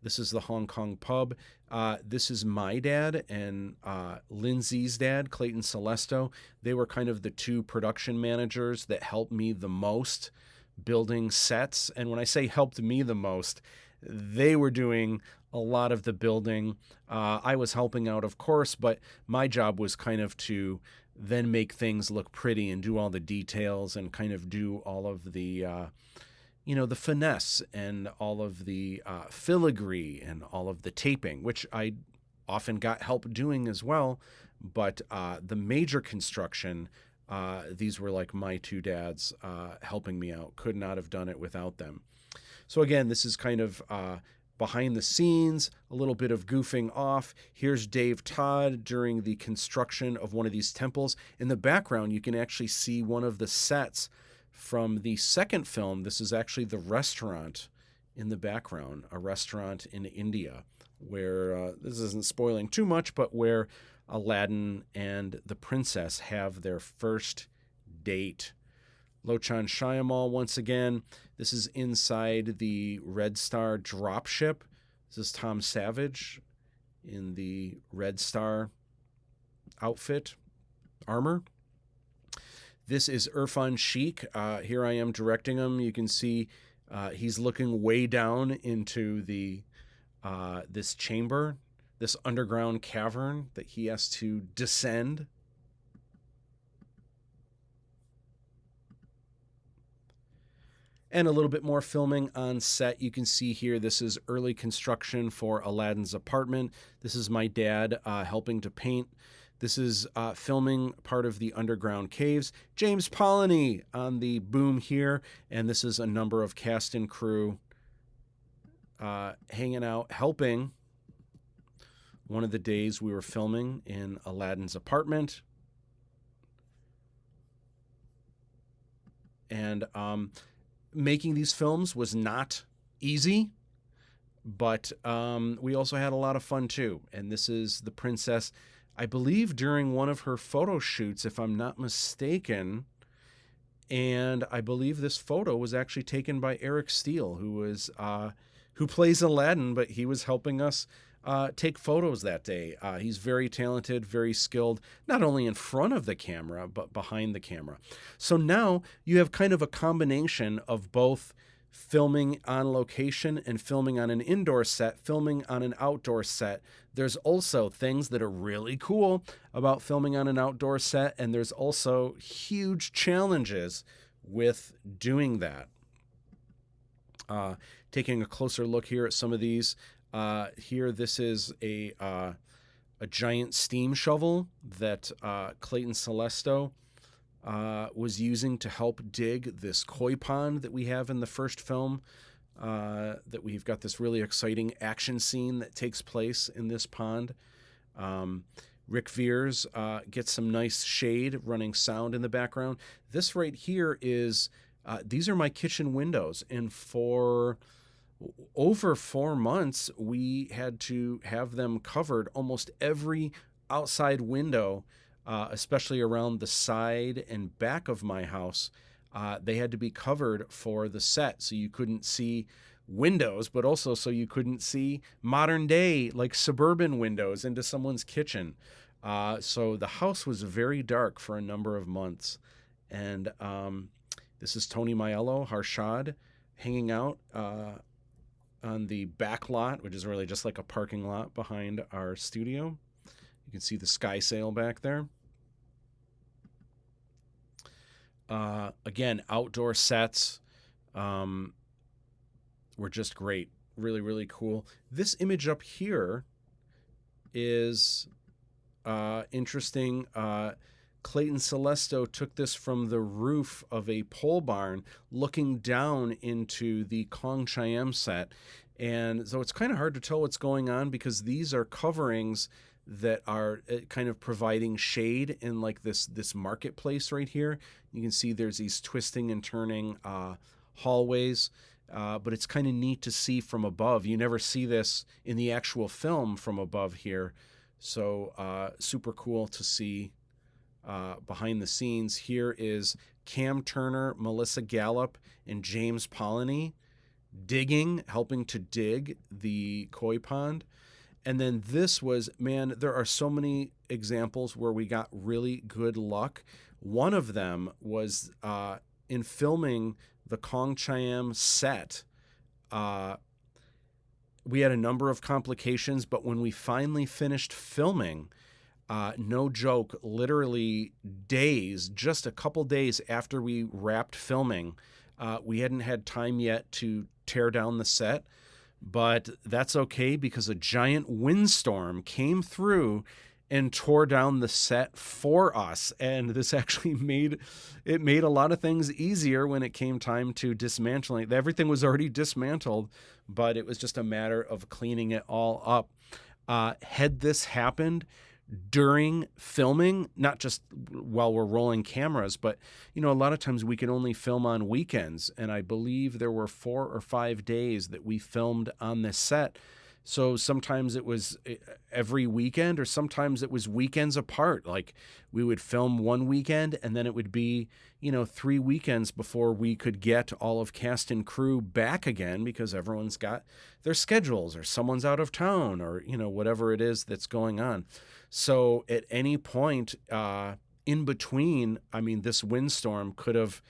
This is the Hong Kong pub. This is my dad and Lindsay's dad, Clayton Celesto. They were kind of the two production managers that helped me the most building sets. And when I say helped me the most, they were doing a lot of the building. I was helping out, of course, but my job was kind of to then make things look pretty and do all the details and kind of do all of the the finesse and all of the filigree and all of the taping, which I often got help doing as well. But the major construction, these were like my two dads helping me out. Could not have done it without them. So again, this is kind of behind the scenes, a little bit of goofing off. Here's Dave Todd during the construction of one of these temples. In the background, you can actually see one of the sets from the second film. This is actually the restaurant in the background, a restaurant in India, where, this isn't spoiling too much, but where Aladdin and the princess have their first date. Lochan Shyamalan once again. This is inside the Red Star dropship. This is Tom Savage in the Red Star outfit, armor. This is Irfan Sheikh. Here I am directing him. You can see he's looking way down into the this chamber, this underground cavern that he has to descend. And a little bit more filming on set. You can see here, this is early construction for Aladdin's apartment. This is my dad helping to paint. This is filming part of the underground caves. James Polony on the boom here. And this is a number of cast and crew hanging out, helping one of the days we were filming in Aladdin's apartment. And making these films was not easy, but we also had a lot of fun too. And this is the princess, I believe, during one of her photo shoots, if I'm not mistaken. And I believe this photo was actually taken by Eric Steele, who plays Aladdin, but he was helping us take photos that day. He's very talented, very skilled, not only in front of the camera, but behind the camera. So now you have kind of a combination of both filming on location and filming on an indoor set, filming on an outdoor set. There's also things that are really cool about filming on an outdoor set, and there's also huge challenges with doing that. Taking a closer look here at some of these. Here, this is a giant steam shovel that Clayton Celesto was using to help dig this koi pond that we have in the first film. That we've got this really exciting action scene that takes place in this pond. Rick Veers gets some nice shade, running sound in the background. This right here is, these are my kitchen windows. And for over 4 months, we had to have them covered. Almost every outside window, especially around the side and back of my house, they had to be covered for the set, so you couldn't see windows, but also so you couldn't see modern day, like suburban windows into someone's kitchen. So the house was very dark for a number of months. And this is Tony Aiello, Harshad, hanging out on the back lot, which is really just like a parking lot behind our studio. You can see the sky sail back there. Again, outdoor sets were just great. Really, really cool. This image up here is interesting. Clayton Celesto took this from the roof of a pole barn looking down into the Kong Chayam set. And so it's kind of hard to tell what's going on because these are coverings that are kind of providing shade in like this marketplace right here. You can see there's these twisting and turning hallways, but it's kind of neat to see from above. You never see this in the actual film from above here. So super cool to see behind the scenes. Here is Cam Turner, Melissa Gallup, and James Polanyi helping to dig the koi pond. And then this was, man, there are so many examples where we got really good luck. One of them was in filming the Kong Chayam set. We had a number of complications, but when we finally finished filming, no joke, literally days, just a couple days after we wrapped filming, we hadn't had time yet to tear down the set. But that's okay because a giant windstorm came through and tore down the set for us. And this actually made a lot of things easier when it came time to dismantling. Everything was already dismantled, but it was just a matter of cleaning it all up. Had this happened during filming, not just while we're rolling cameras, but a lot of times we can only film on weekends, and I believe there were 4 or 5 days that we filmed on this set. So sometimes it was every weekend, or sometimes it was weekends apart. Like we would film one weekend and then it would be 3 weekends before we could get all of cast and crew back again because everyone's got their schedules, or someone's out of town, or whatever it is that's going on. So at any point in between, this windstorm could have,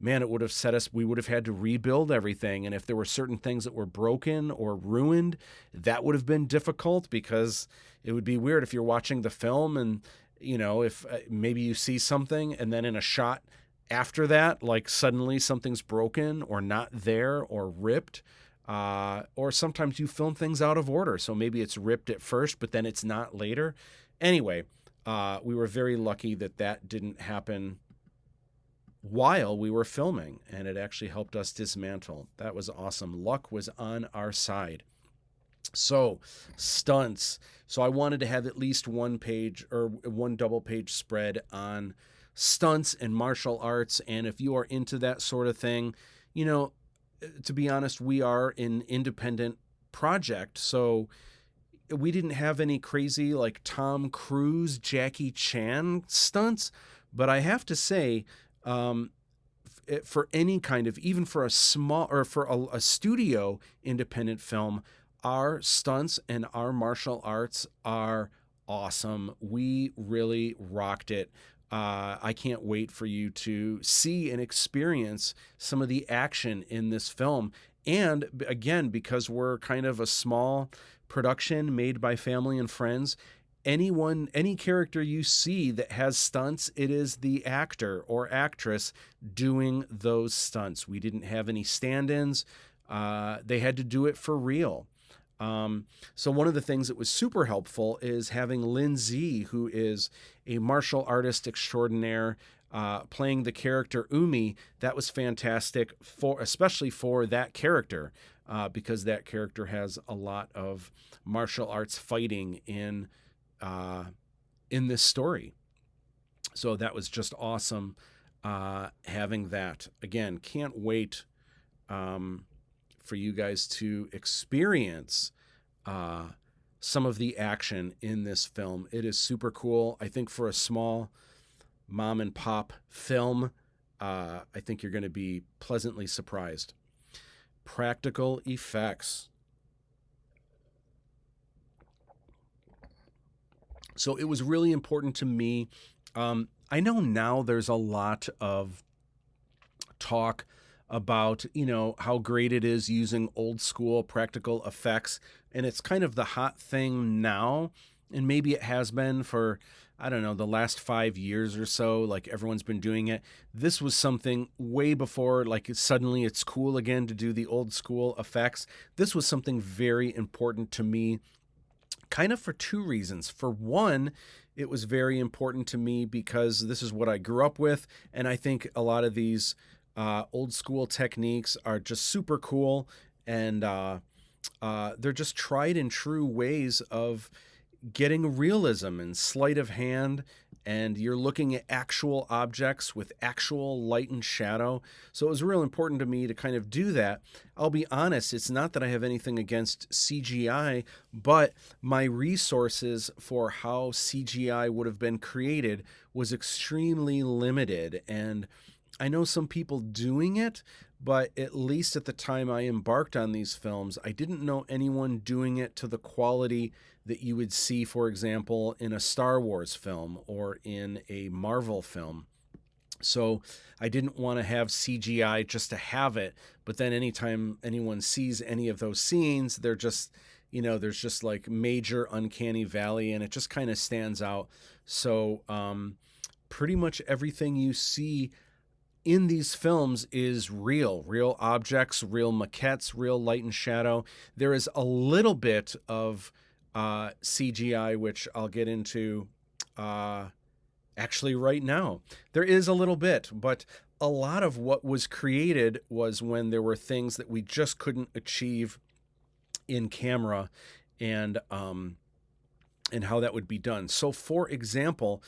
it would have set us, we would have had to rebuild everything. And if there were certain things that were broken or ruined, that would have been difficult because it would be weird if you're watching the film and, if maybe you see something and then in a shot after that, like suddenly something's broken or not there or ripped. Or sometimes you film things out of order. So maybe it's ripped at first, but then it's not later. Anyway, we were very lucky that didn't happen while we were filming, and it actually helped us dismantle. That was awesome. Luck was on our side. So, stunts. So I wanted to have at least one page or one double page spread on stunts and martial arts. And if you are into that sort of thing, to be honest, we are an independent project. So we didn't have any crazy like Tom Cruise, Jackie Chan stunts. But I have to say, for any kind of, even for a small or for a studio independent film, our stunts and our martial arts are awesome. We really rocked it. I can't wait for you to see and experience some of the action in this film. And again, because we're kind of a small production made by family and friends, any character you see that has stunts, it is the actor or actress doing those stunts. We didn't have any stand-ins. They had to do it for real. So one of the things that was super helpful is having Lindsay, who is a martial artist extraordinaire, playing the character Umi. That was fantastic, especially for that character, because that character has a lot of martial arts fighting in in this story. So that was just awesome, having that. Again, can't wait for you guys to experience some of the action in this film. It is super cool. I think for a small mom and pop film, I think you're going to be pleasantly surprised. Practical effects. So it was really important to me. I know now there's a lot of talk about, how great it is using old school practical effects. And it's kind of the hot thing now. And maybe it has been for, I don't know, the last 5 years or so, like everyone's been doing it. This was something way before, like suddenly it's cool again to do the old school effects. This was something very important to me, kind of for two reasons. For one, it was very important to me because this is what I grew up with. And I think a lot of these old school techniques are just super cool. And they're just tried and true ways of getting realism and sleight of hand, and you're looking at actual objects with actual light and shadow. So it was real important to me to kind of do that. I'll be honest, it's not that I have anything against CGI, but my resources for how CGI would have been created was extremely limited. And I know some people doing it, but at least at the time I embarked on these films, I didn't know anyone doing it to the quality that you would see, for example, in a Star Wars film or in a Marvel film. So I didn't want to have CGI just to have it, but then anytime anyone sees any of those scenes, they're just, there's just like major uncanny valley, and it just kind of stands out. So pretty much everything you see in these films is real objects, real maquettes, real light and shadow. There is a little bit of CGI, which I'll get into actually right now. There is a little bit, but a lot of what was created was when there were things that we just couldn't achieve in camera, and how that would be done. So for example,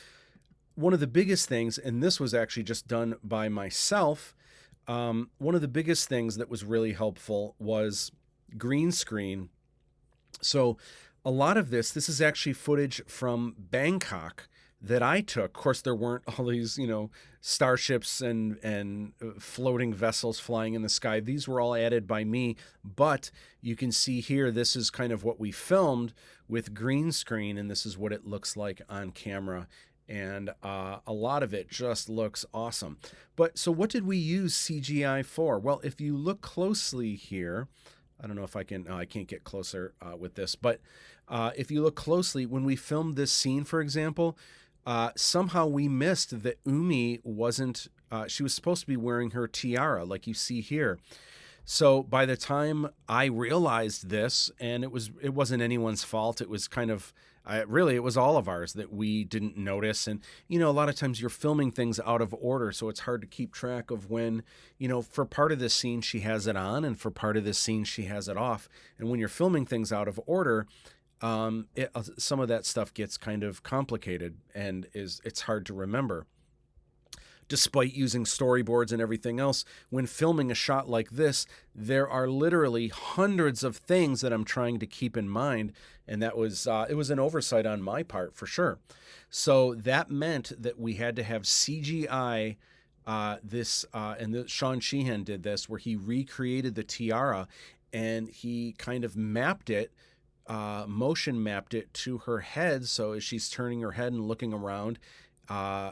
one of the biggest things, and this was actually just done by myself, one of the biggest things that was really helpful was green screen. So a lot of this is actually footage from Bangkok that I took. Of course, there weren't all these, starships and floating vessels flying in the sky. These were all added by me. But you can see here, this is kind of what we filmed with green screen, and this is what it looks like on camera. And a lot of it just looks awesome. But so what did we use CGI for? Well, if you look closely here, I don't know if I can, I can't get closer with this, but if you look closely, when we filmed this scene, for example, somehow we missed that Umi wasn't, she was supposed to be wearing her tiara like you see here. So by the time I realized this, and it wasn't anyone's fault, it was kind of, really, it was all of ours that we didn't notice. And, a lot of times you're filming things out of order, so it's hard to keep track of when, for part of this scene she has it on, and for part of this scene she has it off. And when you're filming things out of order, some of that stuff gets kind of complicated, and it's hard to remember. Despite using storyboards and everything else, when filming a shot like this, there are literally hundreds of things that I'm trying to keep in mind, and that was it was an oversight on my part for sure. So that meant that we had to have CGI. Sean Sheehan did this, where he recreated the tiara, and he kind of mapped it. Motion mapped it to her head, so as she's turning her head and looking around,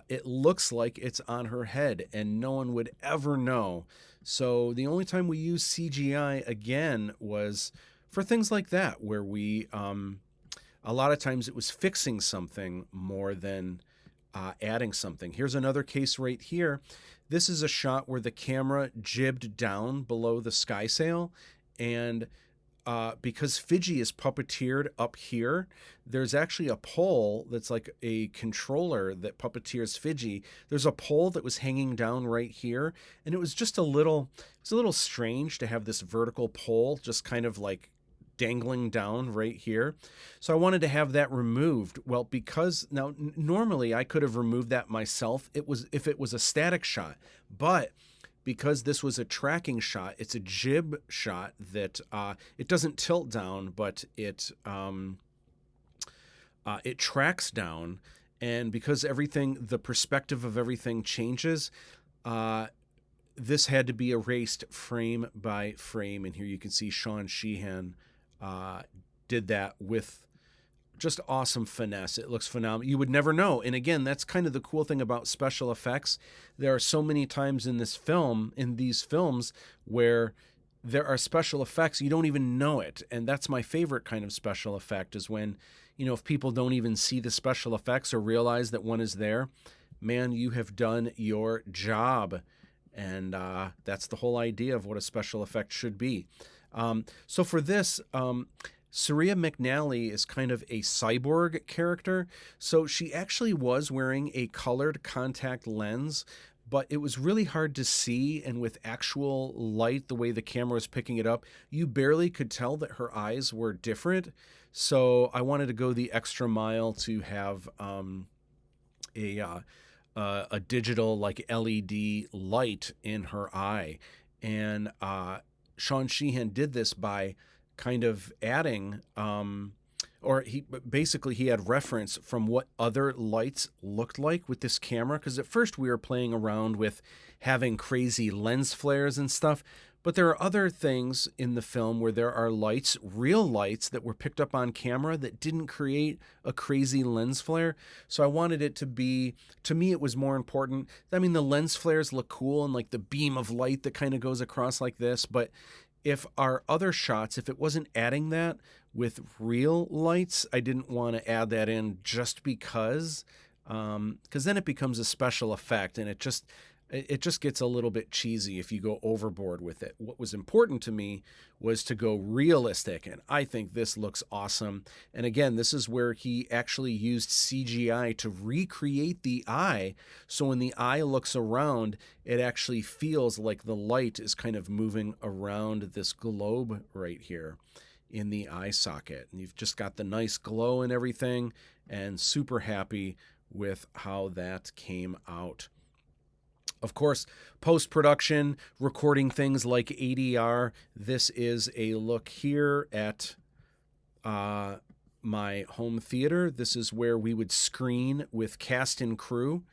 it looks like it's on her head, and no one would ever know. So the only time we used CGI again was for things like that, where we, a lot of times it was fixing something more than adding something. Here's another case right here. This is a shot where the camera jibbed down below the skysail, and because Fiji is puppeteered up here, there's actually a pole that's like a controller that puppeteers Fiji. There's a pole that was hanging down right here, and it was a little strange to have this vertical pole just kind of like dangling down right here. So I wanted to have that removed. Well, because now normally I could have removed that myself. If it was a static shot, but because this was a tracking shot, it's a jib shot that it doesn't tilt down, but it tracks down, and because the perspective of everything changes, this had to be erased frame by frame. And here you can see Sean Sheehan did that with just awesome finesse. It looks phenomenal. You would never know. And again, that's kind of the cool thing about special effects. There are so many times in these films, where there are special effects, you don't even know it. And that's my favorite kind of special effect, is when, if people don't even see the special effects or realize that one is there, man, you have done your job. And that's the whole idea of what a special effect should be. So for this, Saria McNally is kind of a cyborg character. So she actually was wearing a colored contact lens, but it was really hard to see. And with actual light, the way the camera was picking it up, you barely could tell that her eyes were different. So I wanted to go the extra mile to have a digital like LED light in her eye. And Sean Sheehan did this by kind of adding, he had reference from what other lights looked like with this camera. Because at first we were playing around with having crazy lens flares and stuff, but there are other things in the film where there are lights, real lights that were picked up on camera that didn't create a crazy lens flare. So I wanted it to be, to me, it was more important. I mean, the lens flares look cool and like the beam of light that kind of goes across like this, but if our other shots, if it wasn't adding that with real lights, I didn't want to add that in just because then it becomes a special effect, and it just gets a little bit cheesy if you go overboard with it. What was important to me was to go realistic, and I think this looks awesome. And again, this is where he actually used CGI to recreate the eye, so when the eye looks around, it actually feels like the light is kind of moving around this globe right here in the eye socket. And you've just got the nice glow and everything, and super happy with how that came out. Of course, post-production, recording things like ADR. This is a look here at my home theater. This is where we would screen with cast and crew,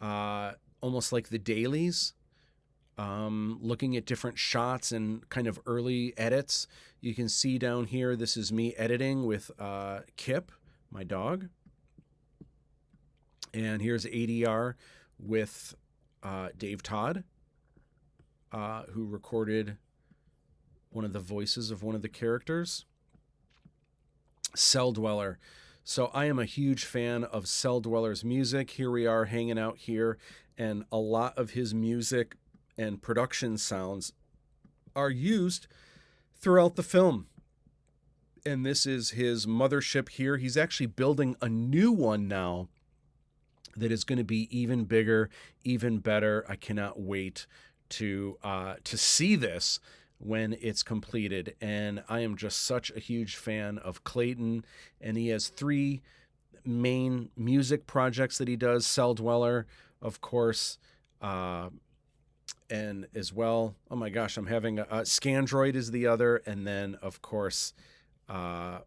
almost like the dailies, looking at different shots and kind of early edits. You can see down here, this is me editing with Kip, my dog. And here's ADR with Dave Todd, who recorded one of the voices of one of the characters, Cell Dweller. So I am a huge fan of Cell Dweller's music. Here we are hanging out here, and a lot of his music and production sounds are used throughout the film. And this is his mothership here. He's actually building a new one now that is going to be even bigger, even better. I cannot wait to see this when it's completed. And I am just such a huge fan of Clayton. And he has 3 main music projects that he does. Cell Dweller, of course, and as well, oh my gosh, I'm having Scandroid is the other. And then, of course, I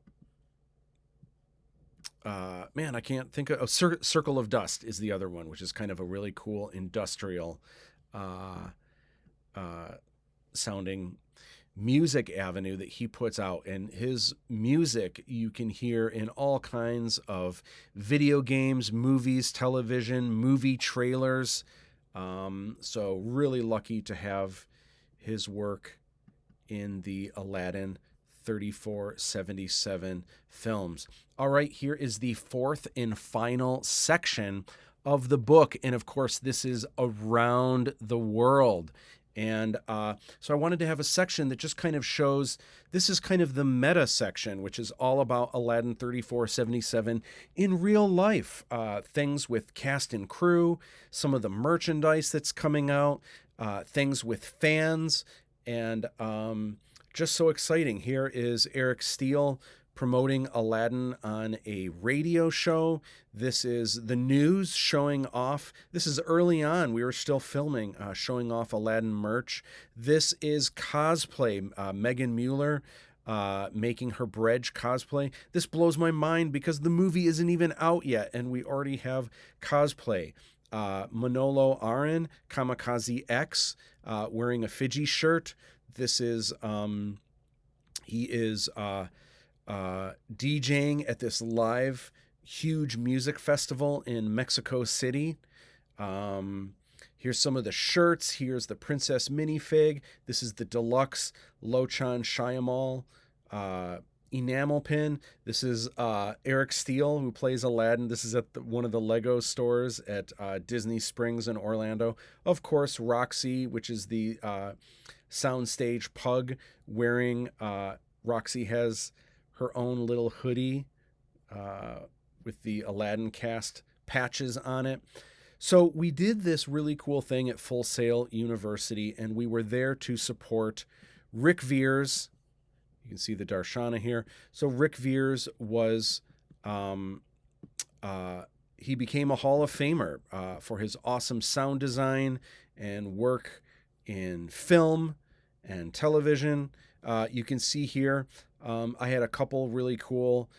can't think of Circle of Dust is the other one, which is kind of a really cool industrial sounding music avenue that he puts out. And his music you can hear in all kinds of video games, movies, television, movie trailers. So really lucky to have his work in the Aladdin 3477 films. All right, here is the 4th and final section of the book. And of course, this is around the world. And so I wanted to have a section that just kind of shows, this is kind of the meta section, which is all about Aladdin 3477 in real life. Things with cast and crew, some of the merchandise that's coming out, things with fans, and just so exciting. Here is Eric Steele promoting Aladdin on a radio show. This is the news showing off. This is early on. We were still filming, showing off Aladdin merch. This is cosplay. Megan Mueller making her Bredge cosplay. This blows my mind because the movie isn't even out yet, and we already have cosplay. Manolo Aron, Kamikaze X, wearing a Fiji shirt. This is, he is DJing at this live huge music festival in Mexico City. Here's some of the shirts. Here's the Princess minifig. This is the deluxe Lochan Shyamalan enamel pin. This is Eric Steele, who plays Aladdin. This is at one of the Lego stores at Disney Springs in Orlando. Of course, Roxy, which is the soundstage pug, wearing, Roxy has her own little hoodie with the Aladdin cast patches on it. So we did this really cool thing at Full Sail University, and we were there to support Rick Veers. You can see the Darshana here. So Rick Veers was, he became a Hall of Famer for his awesome sound design and work in film and television. You can see here, I had a couple really cool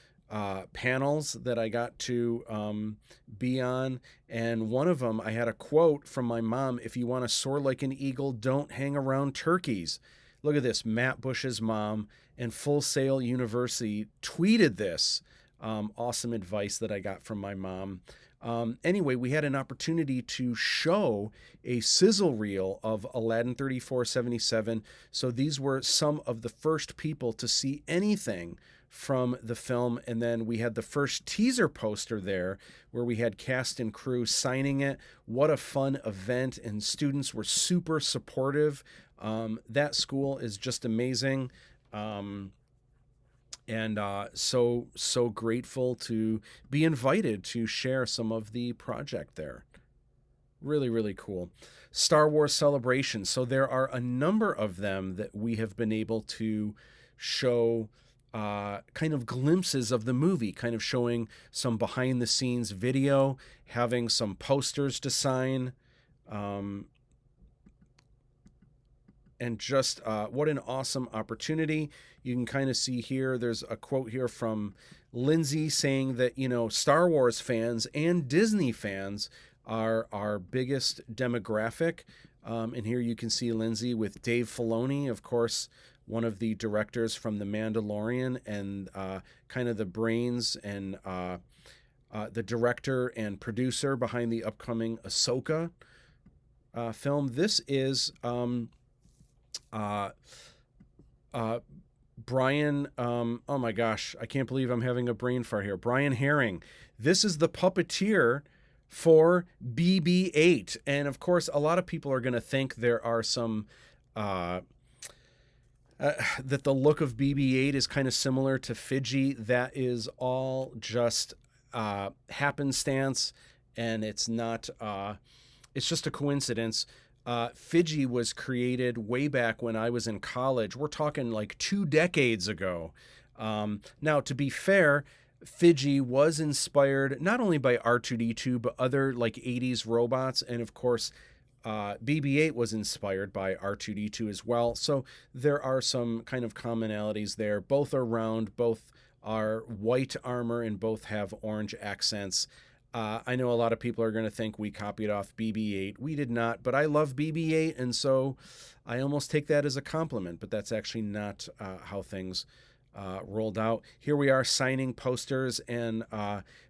panels that I got to be on, and one of them I had a quote from my mom: "If you want to soar like an eagle, don't hang around turkeys." Look at this. Matt Busch's mom and Full Sail University tweeted this. Awesome advice that I got from my mom. Anyway, we had an opportunity to show a sizzle reel of Aladdin 3477. So these were some of the first people to see anything from the film. And then we had the first teaser poster there where we had cast and crew signing it. What a fun event. And students were super supportive. That school is just amazing. And so grateful to be invited to share some of the project there. Really, really cool. Star Wars Celebration. So there are a number of them that we have been able to show kind of glimpses of the movie, kind of showing some behind the scenes video, having some posters to sign. And just what an awesome opportunity. You can kind of see here, there's a quote here from Lindsay saying that, you know, Star Wars fans and Disney fans are our biggest demographic. And here you can see Lindsay with Dave Filoni, of course, one of the directors from The Mandalorian, and kind of the brains and the director and producer behind the upcoming Ahsoka film. This is Brian, oh my gosh, I can't believe I'm having a brain fart here. Brian Herring. This is the puppeteer for BB-8. And of course, a lot of people are going to think there are some, that the look of BB-8 is kind of similar to Fiji. That is all just happenstance, and it's not, it's just a coincidence. Fiji was created way back when I was in college. We're talking like 2 decades ago. Now, to be fair, Fiji was inspired not only by R2-D2, but other like 80s robots. And of course, BB-8 was inspired by R2-D2 as well. So there are some kind of commonalities there. Both are round, both are white armor, and both have orange accents. I know a lot of people are going to think we copied off BB-8. We did not, but I love BB-8, and so I almost take that as a compliment, but that's actually not how things rolled out. Here we are signing posters, and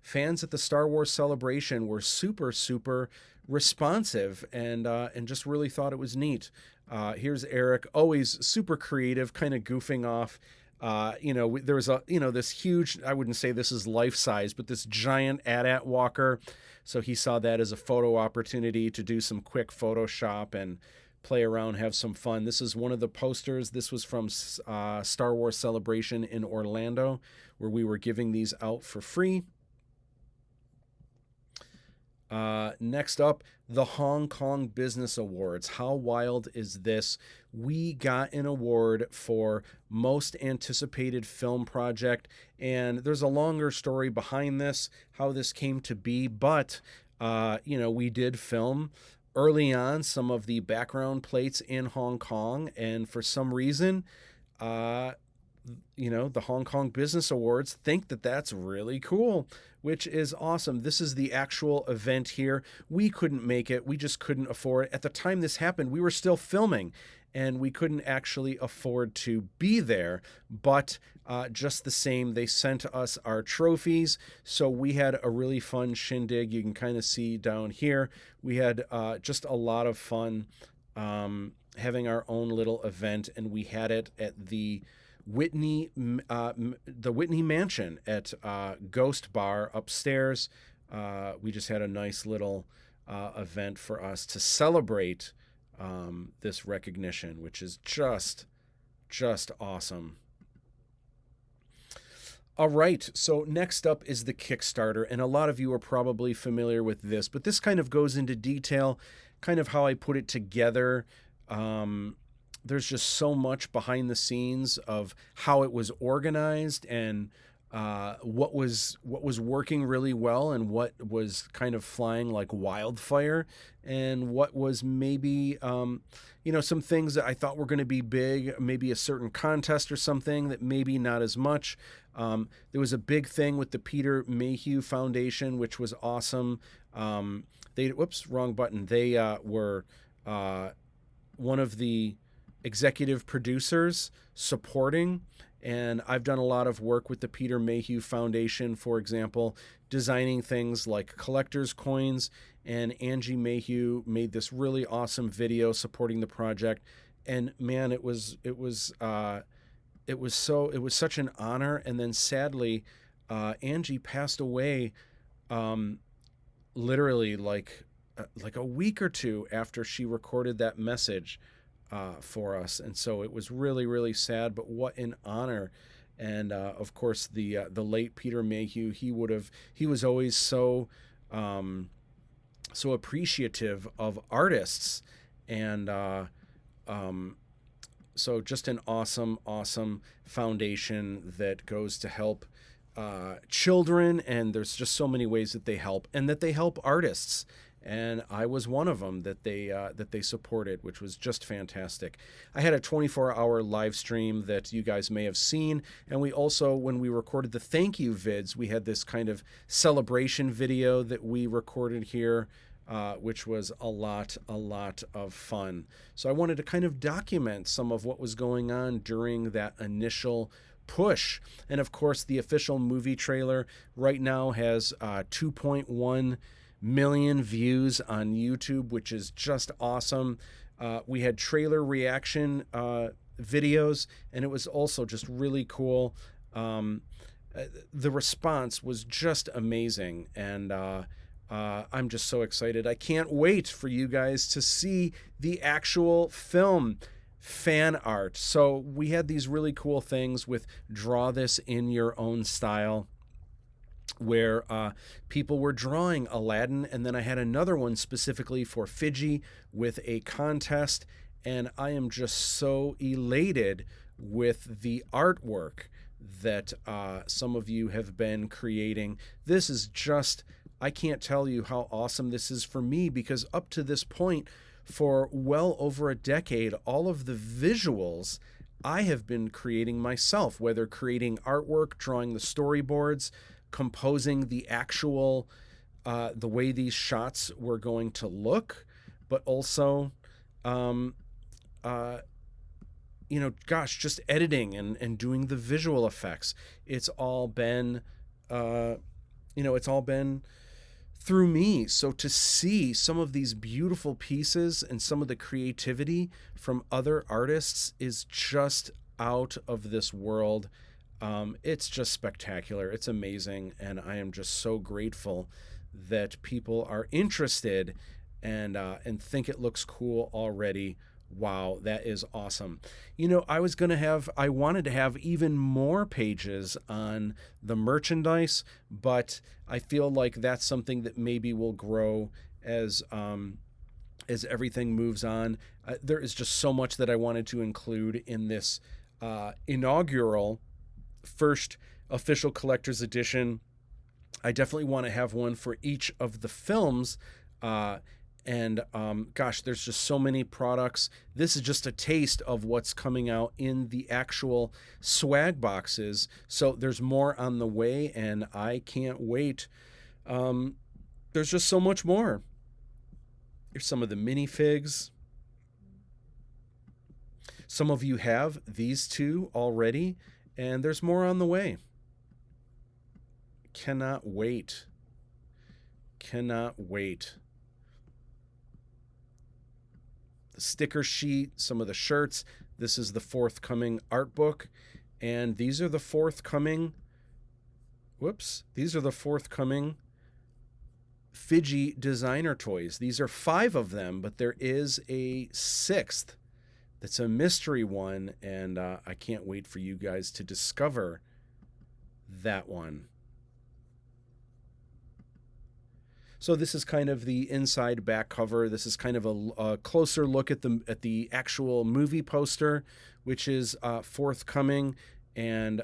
fans at the Star Wars Celebration were super, super responsive and just really thought it was neat. Here's Eric, always super creative, kind of goofing off. There was this huge, I wouldn't say this is life size, but this giant AT-AT walker. So he saw that as a photo opportunity to do some quick Photoshop and play around, have some fun. This is one of the posters. This was from Star Wars Celebration in Orlando, where we were giving these out for free. Next up, the Hong Kong Business Awards. How wild is this? We got an award for Most Anticipated Film Project, and there's a longer story behind this, how this came to be, but, we did film early on some of the background plates in Hong Kong, and for some reason, uh, the Hong Kong Business Awards think that that's really cool, which is awesome. This is the actual event here. We couldn't make it. We just couldn't afford it. At the time this happened, we were still filming and we couldn't actually afford to be there. But just the same, they sent us our trophies. So we had a really fun shindig. You can kind of see down here. We had just a lot of fun having our own little event, and we had it at the Whitney Mansion at Ghost Bar upstairs. We just had a nice little event for us to celebrate this recognition, which is just awesome. All right, so next up is the Kickstarter, and a lot of you are probably familiar with this, but this kind of goes into detail, kind of how I put it together. There's just so much behind the scenes of how it was organized and what was working really well and what was kind of flying like wildfire, and what was maybe some things that I thought were going to be big, maybe a certain contest or something that maybe not as much. There was a big thing with the Peter Mayhew Foundation, which was awesome. Wrong button. They were one of the executive producers supporting, and I've done a lot of work with the Peter Mayhew Foundation, for example, designing things like collector's coins, and Angie Mayhew made this really awesome video supporting the project, and man, it was such an honor. And then sadly, Angie passed away literally like a week or two after she recorded that message for us, and so it was really, really sad, but what an honor. And of course, the late Peter Mayhew, he was always so appreciative of artists, and so just an awesome foundation that goes to help children, and there's just so many ways that they help, and that they help artists. And I was one of them that they supported, which was just fantastic. I had a 24-hour live stream that you guys may have seen, and we also, when we recorded the thank you vids, we had this kind of celebration video that we recorded here, which was a lot of fun. So I wanted to kind of document some of what was going on during that initial push. And of course, the official movie trailer right now has 2.1 million views on YouTube, which is just awesome. We had trailer reaction videos, and it was also just really cool. The response was just amazing, and I'm just so excited. I can't wait for you guys to see the actual film fan art. So we had these really cool things with draw this in your own style, where people were drawing Aladdin, and then I had another one specifically for Fiji with a contest, and I am just so elated with the artwork that some of you have been creating. This is just, I can't tell you how awesome this is for me, because up to this point, for well over a decade, all of the visuals I have been creating myself, whether creating artwork, drawing the storyboards, composing the actual the way these shots were going to look, but also just editing and doing the visual effects. It's all been through me. So to see some of these beautiful pieces and some of the creativity from other artists is just out of this world. It's just spectacular. It's amazing. And I am just so grateful that people are interested and think it looks cool already Wow, that is awesome. I wanted to have even more pages on the merchandise, but I feel like that's something that maybe will grow as everything moves on. There is just so much that I wanted to include in this inaugural first official collector's edition. I definitely want to have one for each of the films. And gosh, there's just so many products. This is just a taste of what's coming out in the actual swag boxes. So there's more on the way, and I can't wait. There's just so much more. Here's some of the minifigs. Some of you have these two already, and there's more on the way. Cannot wait. Cannot wait. The sticker sheet, some of the shirts. This is the forthcoming art book. And these are the forthcoming, these are the forthcoming Fidgy designer toys. These are 5 of them, but there is a 6th that's a mystery one, and I can't wait for you guys to discover that one. So this is kind of the inside back cover. This is kind of a closer look at the actual movie poster, which is forthcoming, and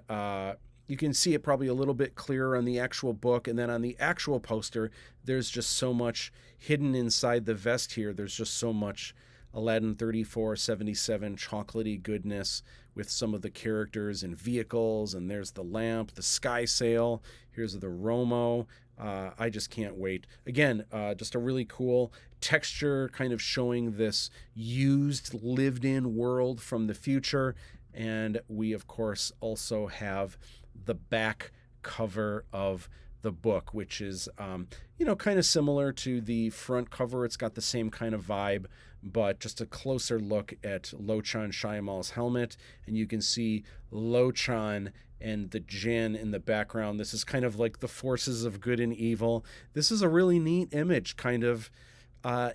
you can see it probably a little bit clearer on the actual book. And then on the actual poster, there's just so much hidden inside the vest here. There's just so much Aladdin 3477 chocolatey goodness with some of the characters and vehicles. And there's the lamp, the sky sail. Here's the Romo. I just can't wait. Again, just a really cool texture, kind of showing this used, lived-in world from the future. And we, of course, also have the back cover of the book, which is, kind of similar to the front cover. It's got the same kind of vibe, but just a closer look at Lochan Shyamal's helmet. And you can see Lochan and the Jinn in the background. This is kind of like the forces of good and evil. This is a really neat image, kind of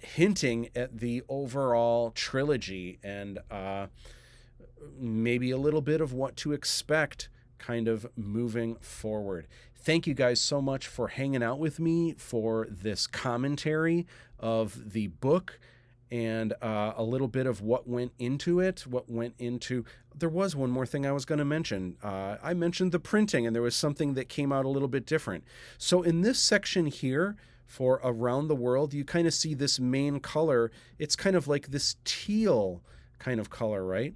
hinting at the overall trilogy and maybe a little bit of what to expect kind of moving forward. Thank you guys so much for hanging out with me for this commentary of the book and a little bit of what went into it, there was one more thing I was going to mention. I mentioned the printing, and there was something that came out a little bit different. So in this section here for Around the World, you kind of see this main color. It's kind of like this teal kind of color, right?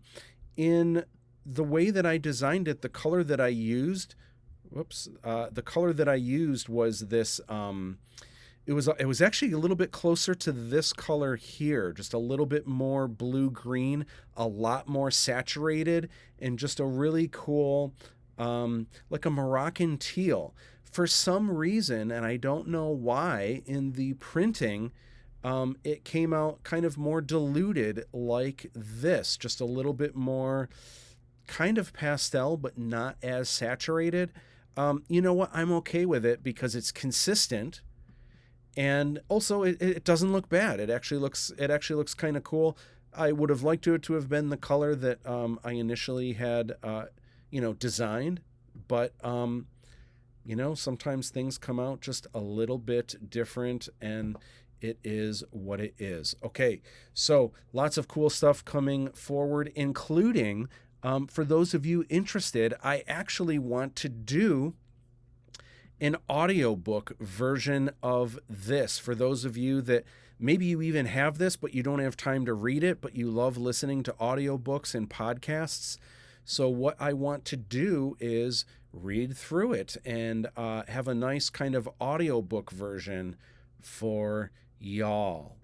In the way that I designed it, the color that I used, was this, it was actually a little bit closer to this color here, just a little bit more blue-green, a lot more saturated, and just a really cool, like a Moroccan teal. For some reason, and I don't know why, in the printing, it came out kind of more diluted like this, just a little bit more kind of pastel, but not as saturated. You know what? I'm okay with it because it's consistent. And also, it doesn't look bad. It actually looks kind of cool. I would have liked it to have been the color that I initially had, designed. But, sometimes things come out just a little bit different, and it is what it is. Okay, so lots of cool stuff coming forward, including, for those of you interested, I actually want to do an audiobook version of this. For those of you that maybe you even have this, but you don't have time to read it, but you love listening to audiobooks and podcasts. So what I want to do is read through it and have a nice kind of audiobook version for y'all.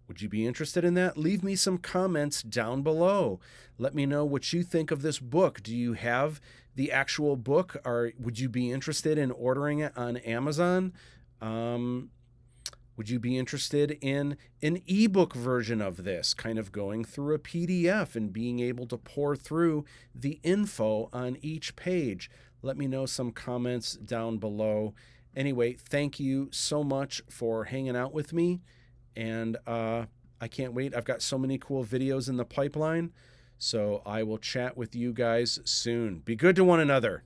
Would you be interested in that? Leave me some comments down below. Let me know what you think of this book. Do you have the actual book, or would you be interested in ordering it on Amazon? Would you be interested in an ebook version of this, kind of going through a PDF and being able to pour through the info on each page? Let me know some comments down below. Anyway, thank you so much for hanging out with me, and I can't wait. I've got so many cool videos in the pipeline. So I will chat with you guys soon. Be good to one another.